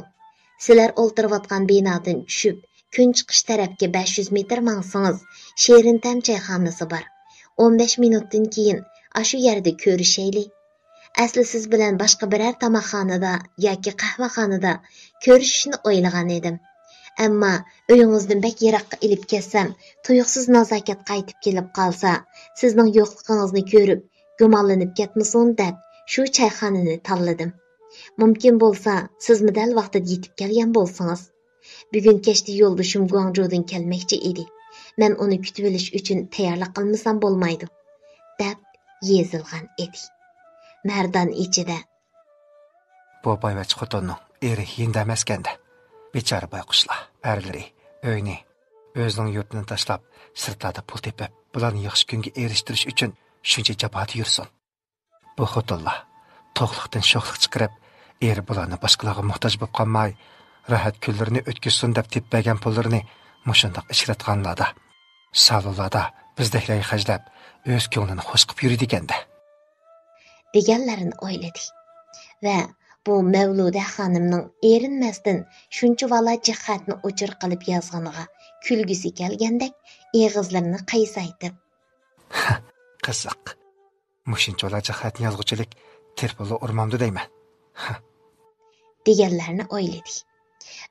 "Sizlar o'ltirayotgan binodan tushib, kun chiqish tarafga 500 metr mangsangiz, Sherintam choyxonasi bor. 15 minutdan keyin shu yerda ko'rishayli. Asli siz bilan boshqa biror tomoqxonada yoki qahvaxonada ko'rishishni o'ylagan edim. Ammo uyingizdan bek yiroqqa ilib ketsam, tuyuqsiz nazokat qaytib kelib qolsa, sizning yo'qligingizni ko'rib gumonlanib ketmasin deb shu choyxonani tanladim. Mumkin bo'lsa, siz dal vaqtida yetib kelgan bo'lsangiz. Bugun kechda yo'ldoshim Guangzhoudan kelmoqchi edi. Men uni kutib olish uchun tayyorlik qilmasam bo'lmaydi, deb yezilgan edi. Mərdan ichida, bu boyvach xotinning eri yindamasganda, bechora boyqushlar, erlari uyni, o'zining yurtini tashlab, sirtlarda pul tepib, bularni yaxshi kunga erishtirish uchun shuncha jaboat yursin. Bu xotinlar to'qliqdan sho'xliq chiqarib, eri bularni boshqalarga muhtoj bo'lib qolmay, rahat kunlarini o'tkazsin deb teppagan pullarni mushundoq ishlatganlarda, salonlarda bizdeklarga xajlab, o'z ko'nglini xush qilib yuridi ekanda. deganlarini o'yladi va bu Mavluda xonimning erinmasdan shuncha vala jihatni o'chir qilib yozganiga kulgisi kelgandek eg'izlarini qaysaytib, Qiziq. Mushunchalar jihatni yozg'uchilik terpoli urmamdi deyman. deganlarini o'yladi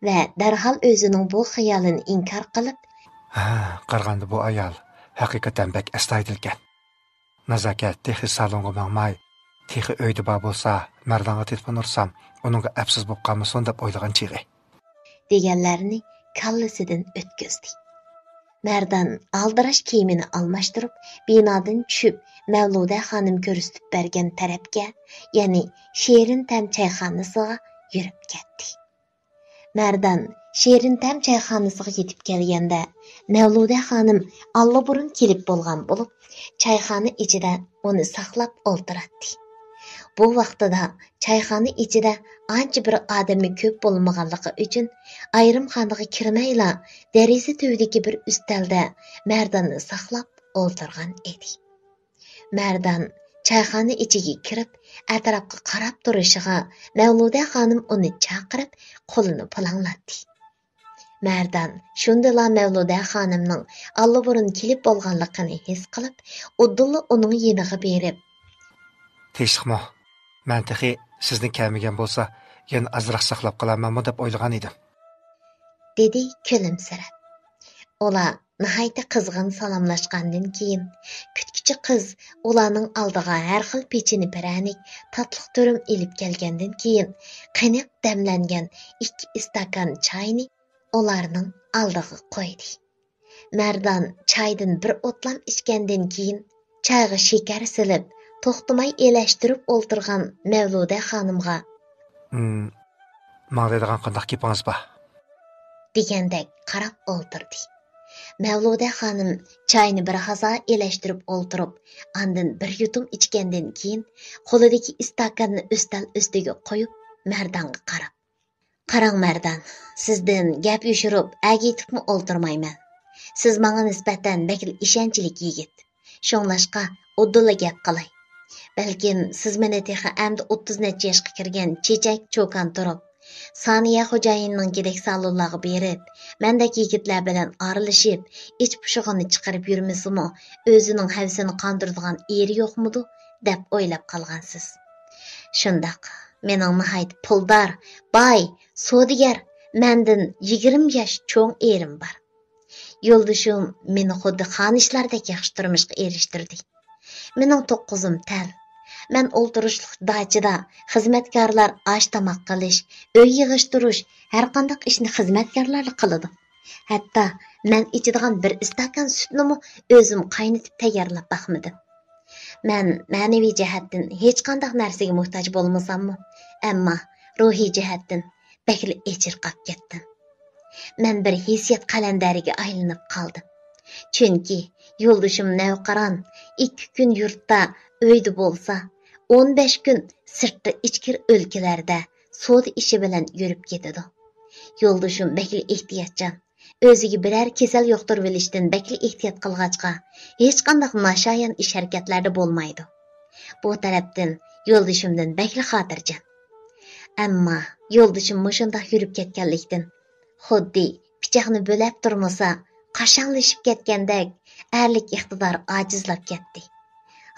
va darhol o'zining bu xayolini inkor qilib, Qarg'anda bu ayol haqiqatan bak astoydil ekan. Nazokat texi salonga mangmay, texi uyda bor bo'lsa, mardonga telefon ursam, uningga afsus bo'lib qolmasin deb o'ylagan chig'i. deganlarini kallasidan o'tkazdi. Mardan aldirash kiyimini almashtirib, binodan tushib, Mavluda xonim ko'rsatib bergan tarafga, ya'ni Sherin tam choyxonasiga yurib ketdi. Mardan Sherin tam choyxonasiga yetib kelganda, Mavluda xonim allaburun kelib bo'lgan bo'lib, choyxona ichida uni saqlab o'ltiratdi. Bu vaqtida choyxona ichida ancha bir odami ko'p bo'lmaganligi uchun ayrimxonaga kirmayla deraza tubidagi bir ustalda Mardanni saqlab o'ltirgan edi. Mardan choyxona ichiga kirib, atrofga qarab turishiga Mavluda xonim uni chaqirib, qo'lini palanglatdi. Mardan shundala Mavluda xonimning allaburun kelib bo'lganligini his qilib, Abdulla uning yeniga berib, Teshikmo, men texi sizni kelmagan bo'lsa, yana azroq saqlab qolamanmi deb o'ylagan edim. dedi kulimsirab. Ular nihoyatda qizg'in salomlashgandan keyin kutkichi qiz ularning oldiga har xil pechini piranik, tatliq turum ilib kelgandan keyin qaniq damlangan 2 istakan choyni ularning oldiga qo'ydi. Mardan choydan bir o'tlam ichgandan keyin choyga shakar silib, to'xtamay elashtirib o'ltirgan Mavluda xonimga Ma'luydigan qandoq gapingiz bor? degandek qarab o'ltirdi. Mavluda xonim choyni bir hazo elashtirib o'ltirib, andin bir yutum ichgandan keyin qo'lidagi istakanni ustal ustiga qo'yib, Mardonga qarab, "Qarang Mardan, sizdan gap yushirib, agitibmi o'ltirmayman. Siz menga nisbatan bakil ishonchlik yigit. Shunglashqa Abdulla gap qilay. Balkim siz meni texa amdi 30 necha yoshga kirgan chechak cho'kan turib, Saniya xo'jayinning gidek salonlarga berib, mendek yigitlar bilan aralashib, ich pushig'ini chiqarib yurmasimi, o'zining havsini qondiradigan eri yo'qmidi deb o'ylab qolgansiz. Shundaq, mening nihoyat puldor, boy, savdogar, mendan 20 yosh cho'ng erim bor. Yo'ldishim meni xuddi xonishlardek yaxshi turmushga erishtirdi. Mening 9'im tal. Men o'ltirishlik dachida xizmatkorlar osh tomoq qilish, uy yig'ishtirish, har qanday ishni xizmatkorlar qiladi. Hatto men ichadigan bir istakan sutni o'zim qaynatib tayyorlab baxmidim. Men ma'naviy jihatdan hech qanday narsaga muhtoj bo'lmasam-mu, ammo ruhiy jihatdan bakli echirqab ketdim. Men bir hissiyat qalandariga aylanib qoldim. Chunki yo'ldishim navqiron 2 kun yurtda uyda bo'lsa, 15 kun sirtda ichkir o'lkalarda savdo ishi bilan yurib ketadi. Yo'ldishim bakli ehtiyotchan, o'ziga biror kasal yuqtirib olishdan bakli ehtiyot qilg'achqa, hech qanday nashoyon ish harakatlarda bo'lmaydi. Bu tarafdan yo'ldishimdan bakli xotirjam. Ammo yo'ldishim mushunda yurib ketganlikdan, xuddi pichoqni bo'lab turmasa, qashonlashib ketgandek, erlik iqtidor ojizlab ketdi.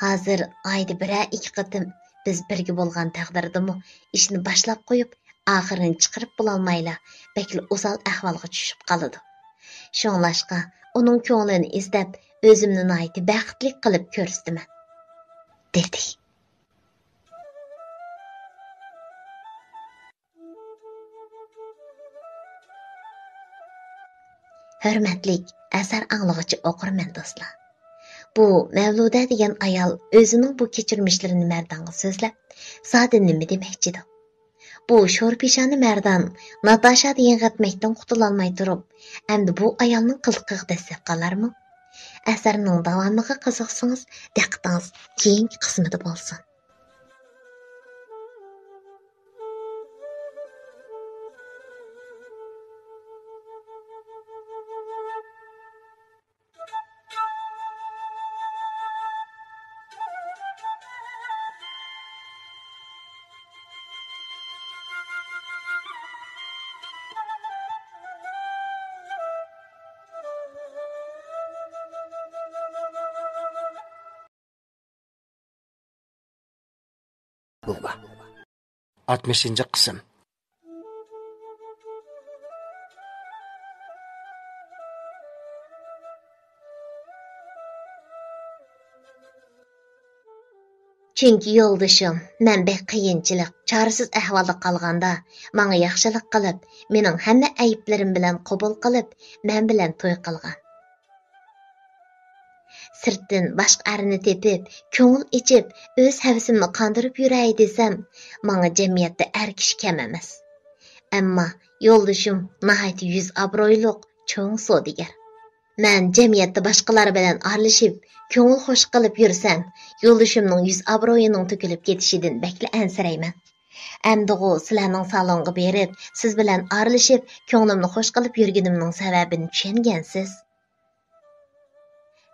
Hozir oyda 1-2 qatim biz birga bo'lgan taqdirdami, ishni boshlab qo'yib, oxirini chiqarib bo'lolmayla, bakli o'sal ahvolga tushib qoladi. Shunglashqa, uning ko'nglini izlab, o'zimni nihoyat baxtli qilib ko'rsataman, dedi. Hurmatlik asar anglag'uchi o'qirman do'stlar. Bu Mavluda degan ayol o'zining bu kechirmishlarini Mardonga so'zlab, zodi nima demoqchidir? Bu sho'rpeshani Mardon Natasha degan g'atmakdan qutulolmay turib, endi bu ayolning qilqiga dastlab qolarmi? Asarning davomiga qiziqsangiz, diqqatingiz keyingi qismida bo'lsin. 60. qism. Çünki yo'ldashim, men bek qiyinchilik, chorasiz ahvolda qolganda, menga yaxshilik qilib, mening hamma ayblarim bilan qabul qilib, men bilan to'y qilgan. Sirtdan boshqa arini tepib, ko'ngil ichib, o'z havasimni qondirib yuray desam, menga jamiyatda kishi kam emas. Ammo yo'ldashim nihoyat yuz obro'yliq, cho'ng savdogar. Men jamiyatda boshqalar bilan aralashib, ko'ngil xo'sh qilib yursam, yo'ldashimning yuz obro'yining to'kilib ketishidan bakla ansirayman. Amdig'u sizlarning salonga berib, siz bilan aralashib, ko'nglimni xo'sh qilib yurganimning sababini tushungansiz.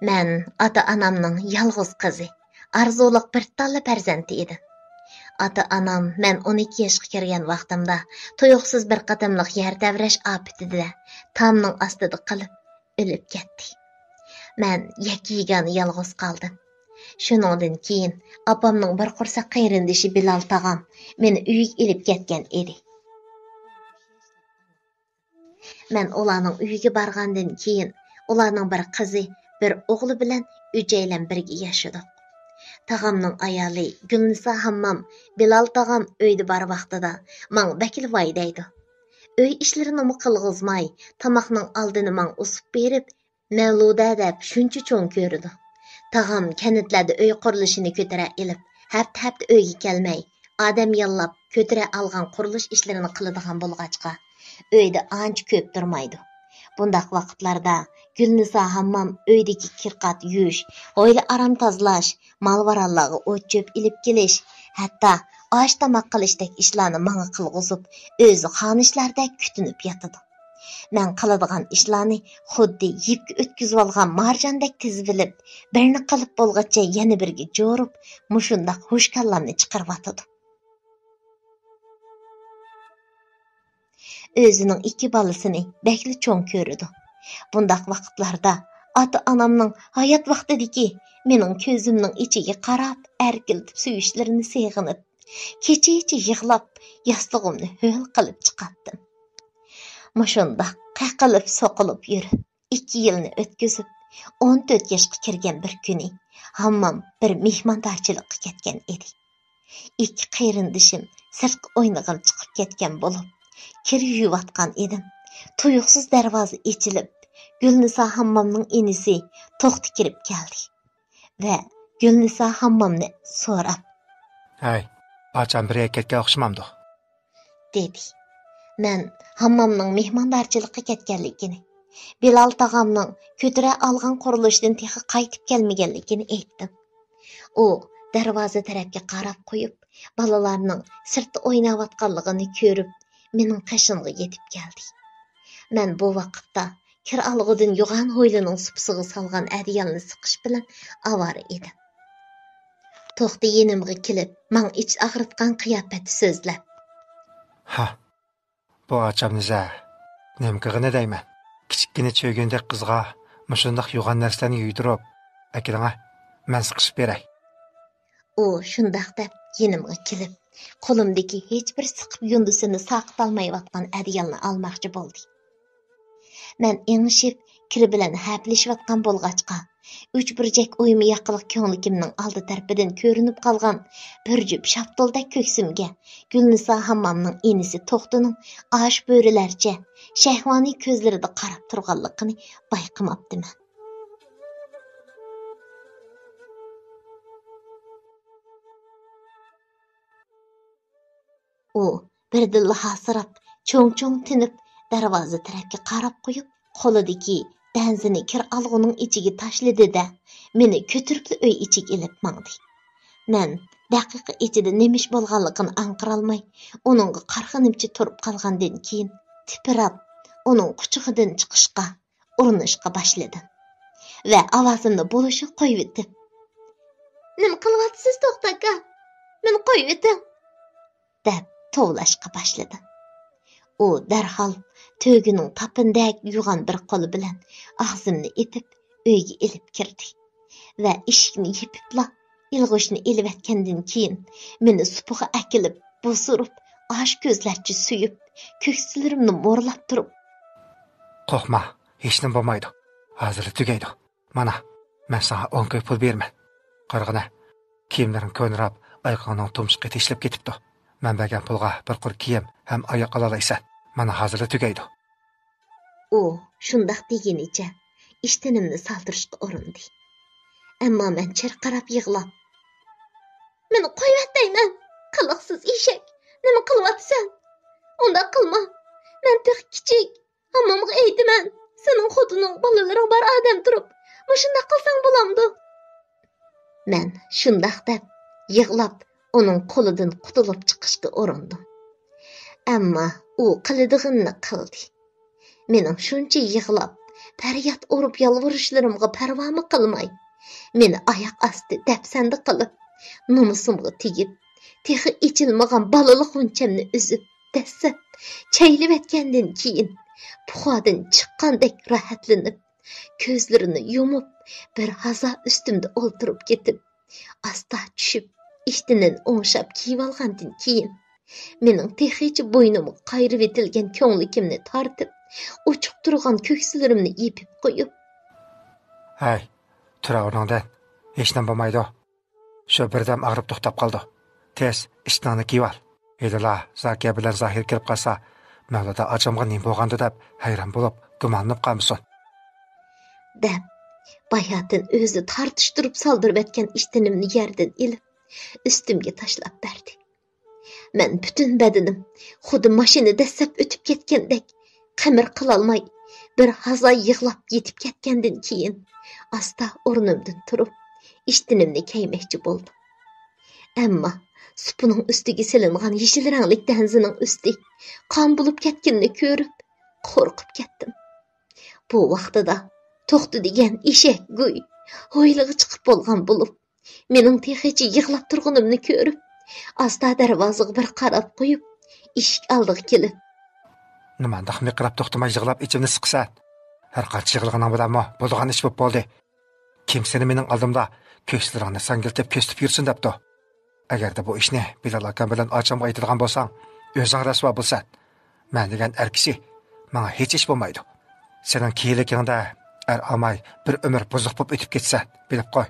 Men ota-onamning yolg'iz qizi, arzuliq bir talla farzandi edim. Ota-onam men 12 yoshga kirgan vaqtimda tuyuqsiz bir qatimliq yer davrash ofatida tomning ostida qilib o'lib ketdi. Men yegan yolg'iz qoldim. Shuningdan keyin opamning bir qursa qayrindishi Bilal tog'am meni uyiga elib ketgan edi. Men ularning uyiga borgandan keyin ularning bir qizi, bir o'g'li bilan uchaylan birga yashadik. Tog'amning ayoli Gulnisa hammam Bilal tog'am uyda bor vaqtida men bakil voy deydi. Uy ishlarini qilg'izmay, tomoqning oldini men usib berib, Mavluda deb shuncha cho'ng ko'rdi. Tog'am kanitlarda uy qurilishini ko'tara ilib, hafta uyga kelmay, odam yollab ko'tara olgan qurilish ishlarini qiladigan bo'lg'achqa, uyda ancha ko'p turmaydi. Bundaq vaqtlarda Gulnisa hammam uydagi kirqat yuvish, oila aram tozalash, mol-varallarga o't cho'p ilib kelish, hatto osh tomoq qilishdek ishlarni menga qilg'izib, o'zi xonishlardek kutinib yotadi. Men qiladigan ishlarni xuddi yipga o'tkazib olgan marjondek tizilib, birini qilib bo'lgacha yana birga jo'rib, mushundaq xushkallamni chiqarib atadi. O'zining 2 bolasini bakli cho'ng ko'rdi. Bundaq vaqtlarda ota-onamning hayot vaqtidagi mening ko'zimning ichiga qarab, erkiltib suyishlarini seg'inib, kecha-kecha yig'lab, yostig'imni ho'l qilib chiqatdim. Mushundaq qaqilib soqilib yurib, 2 yilni o'tkazib, 14 yoshga kirgan bir kuni hammam bir mehmondorchilikqa ketgan edi. 2 qayrindishim sirtqa o'ynag'il chiqib ketgan bo'lib, kir yuvayotgan edim. Tuyuqsiz darvoza ochilib, Gulnisa hammamning inisi to'xti kirib keldi va Gulnisa hammamni so'rab, "Hay, bacham bir erkakka o'xshamamdi" dedi. Men hammamning mehmondorchilikqa ketganligini, Bilal tog'amning ko'tara olgan qurilishdan texi qaytib kelmaganligini aytdim. U darvoza tarafga qarab qo'yib, balalarning sirtda o'ynayotganligini ko'rib, mening qashimga yetib keldi. Men bu vaqtda kir alg'idan yug'an ho'ylining supsig'i solgan adiyalni siqish bilan avara edim. To'xta yenimga kelib, men ich og'ritgan qiyofat so'zlab, "Ha, bu achamniza, nemkig'ini deyman. Kichikkina cho'gandek qizga mushundaq yo'g'an narsalarni yuydirib, akiling'a, men siqishib beray." U shundaq deb yenimga kelib, qo'limdagi hech bir siqib yundusini saqitolmayotgan adiyalni olmoqchi bo'ldi. Men engishib, kir bilan haplashayotgan bo'lg'achqa, 3 burjak o'yimi yaqiliq ko'nglikimning oldi tarafidan ko'rinib qolgan bir jup shaptoldek ko'ksimga Gulnisa hammamning inisi to'xtining osh bo'rilarcha shahvoniy ko'zlarida qarab turganligini bayqamabdiman. U birdilla hasirab, cho'ng-cho'ng tinib, darvoza tarafga qarab qo'yib, qo'lidagi danzini kir alg'uning ichiga tashladi-da, meni ko'tirib uy ichiga ilib mangdi. Men daqiqa ichida nemish bo'lganligini anqirolmay, uningga qarg'anibcha turib qolgandan keyin tipirab, uning quchog'idan chiqishga urinishga boshladim va ovozimni bo'lishib qo'yib etdim. "Nima qilyapsiz, to'xta aka? Meni qo'yib eting" deb tovlashga boshladim. U darhol to'gining tapindak yugan bir qo'li bilan og'zimni etib uyga ilib kirdi va eshikni yepibla ilg'ushni ilib etgandan keyin meni supuga akilib, bo'surib, aş ko'zlarcha suyib, ko'ksilarimni mo'rlab turib, Qo'rqma, hech nima bo'lmaydi. Hozir tugaydi. Mana, men sana 10 ko'y pul berman. Qarg'ana, kiyimlaring ko'nrab, oyoqingning tumshiqi teshilib ketibdi. Men bergan pulga bir qur kiyim ham oyoq olaysan. Mana hozir tugaydi. u shundoq degenicha ishtinimni saldirishga urindi. Ammo men chirqirab yig'lab, "Meni qo'yvatdayman, qiliqsiz eshak. Nima qilyapsan? Unda qilma. Men tek kichik. Hammamga aytaman. Sening xotining bolalaring bor odam turib, mushunda qilsang bo'lamdi." Men shundoq deb yig'lab, uning qo'lidan qutulib chiqishga urindim. Ammo u qiladiganini qildi. Mening shuncha yig'lab, faryod urib yolvurishlarimga parvomi qilmay, meni oyoq osti dafsanda qilib, nomusimga tegib, texi ichilmagan balaliq g'unchamni uzib, dassab, chaylib etgandan keyin puxodan chiqqandek rohatlanib, ko'zlarini yumib, bir hazo ustimda o'ltirib ketib, asta tushib, ishtinin o'ngshab kiyib olgandan keyin mening texichi bo'ynimga qayrib etilgan ko'nglikimni tortib, uchiq turgan ko'ksilarimni yepib qo'yib, Hey, tura o'rningdan. Hech nima bo'lmaydi. Shu birdam og'rib to'xtab qoldi. Tez ishtonini kiyib ol. Edila, Zakiya bilan Zohir kirib qolsa, Mavlada achamga nima bo'lgandi deb hayron bo'lib, gumonlanib qolmasin. deb bayatın o'zi tartishtirib soldirib etgan ishtinimni yerdan ilib, ustimga tashlab berdi. Men butun badanim xuddi mashina dassab o'tib ketgandek qimir qilolmay, bir hazo yig'lab yetib ketgandan keyin asta o'rnimdan turib, ishtinimni kiymoqchi bo'ldim. Ammo supining ustiga silingan yeshil ranglik danzining usti qon bo'lib ketganini ko'rib, qo'rqib ketdim. Bu vaqtida to'xta degan eshak go'y hoylig'i chiqib bo'lgan bo'lib, mening texichi yig'lab turganimni ko'rib, asta darvozaga bir qarab qo'yib, eshik oldiga kelib, Nimandaq miqrab to'xtamay yig'lab ichimni siqsan. Har qancha yig'ilganing bilanmi, bo'lgan ish bo'lib bo'ldi. Kim seni mening oldimda ko'zlaringni sangiltib ko'stib yursin debdi. Agarda bu ishni Bilal akam bilan achamga aytadigan bo'lsang, o'zing rasvo bo'lsan. Men degan er kishi menga hech ish bo'lmaydi. Sening kiylikingda olmay bir umr buzuq bo'lib o'tib ketsan, bilib qo'y.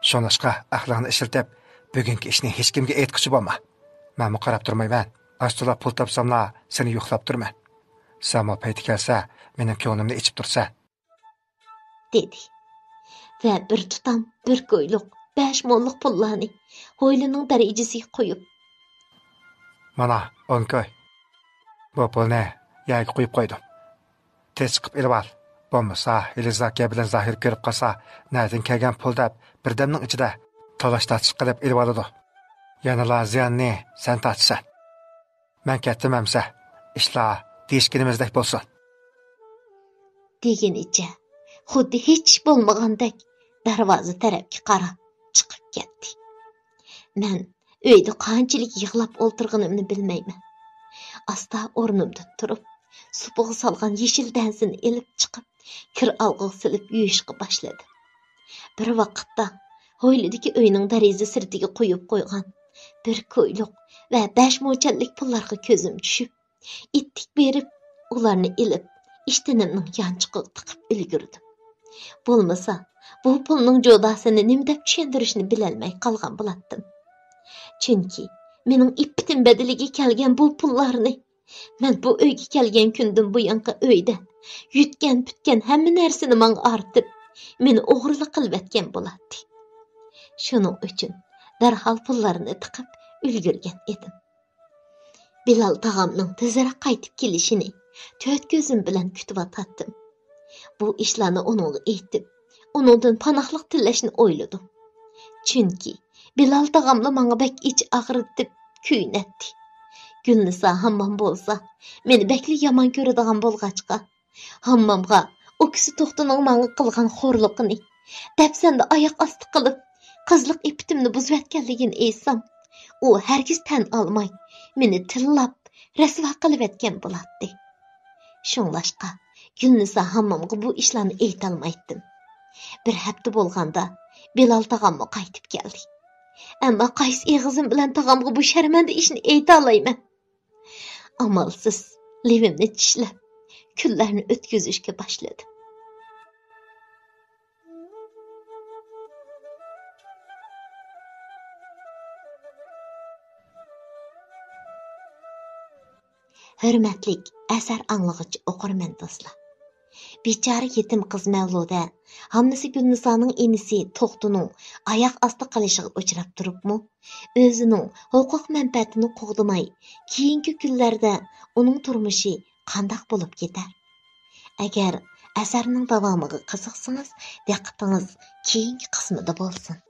Shonashqa axloqni ishiltib, bugungi ishni hech kimga aytquchi bo'lma. Men qarab turmayman. Astula pul topsamla seni yo'qlab turman. Samo payti kelsa, mening ko'nglimni ichib tursa, dedi. Va bir tutam bir ko'yliq 5 monlik pullarni hoylining darajasiga qo'yib, mana 10 ko'y. Bu pulni yaga qo'yib qo'ydim. Tez chiqib ilib ol. Bo'lmasa, Zakiya bilan Zohir ko'rib qolsa, nereden kelgan pul deb birdamning ichida talash-tartish qilib ilib oladi. Yana laziyani sen tartsan. Men ketdim amsa, ishlar deyishganimizdek bo'lsin. degenicha xuddi hech bo'lmagandek darvoza tarafga qarab chiqib ketdi. Men uyda qanchalik yig'lab o'ltirganimni bilmayman. Asta o'rnimdan turib, supuga solgan yeshil dansini elib chiqib, kir alg'iq silib yuyishga boshladi. Bir vaqtda hovlidagi uyning dariza sirtiga qo'yib qo'ygan bir ko'yliq va 5 mo'challik pullarga ko'zim tushib, ittik berib, ularni elib, ishtinimning yanchiqiga tiqib ulgurdim. Bo'lmasa, bu pulning jodasini nima deb tushuntirishni bilolmay qolgan bo'latdim. Chunki mening ippitim badaliga kelgan bu pullarni men bu uyga kelgan kundan buyanqa uyda yutgan putgan hamma narsani menga ortib, meni o'g'rilik qilib etgan bo'ladi. Shuning uchun darhol pullarni tiqib ulgurgan edim. Bilal tag'amning tezroq qaytib kelishini 4 ko'zim bilan kutib o'tatdim. Bu ishlarni uningga aytib, uningdan panohlik tilashni o'yladim. Chunki Bilal tag'amla menga bak ich og'ritib kuynatdi. Gulnisa hammam bo'lsa, meni bakli yomon ko'radigan bo'lg'achqa, hammamga o kisi to'xtaning menga qilgan xo'rliqini, dafsanda oyoq osti qilib, qizliq ipitimni buzib etganligini aytsam, u hargiz tan olmay, meni tillab, rasvo qilib etgan bo'ladi. Shunlashqa, Gulnisa hammamga bu ishlarni aytolmaydim. Bir hafta bo'lganda Bilal tag'amga qaytib keldi. Ammo qaysi eg'izim bilan tag'amga bu sharmanda ishni ayta olmayman. Amalsız levimni tishlab, kunlarni o'tkazishga boshladim. Hürmetlik əsər anlığıcı oqurmen dostlar. Bechara yetim qiz Mavluda, hamnisi Gulnisoning inisi To'xtuning oyoq osti qilishiga uchrab turibmi, o'zining huquq manfaatini qo'g'dimay, keyingi kunlarda uning turmushi qandoq bo'lib ketar? Agar asarning davomiga qiziqsangiz, diqqatingiz keyingi qismida bo'lsin.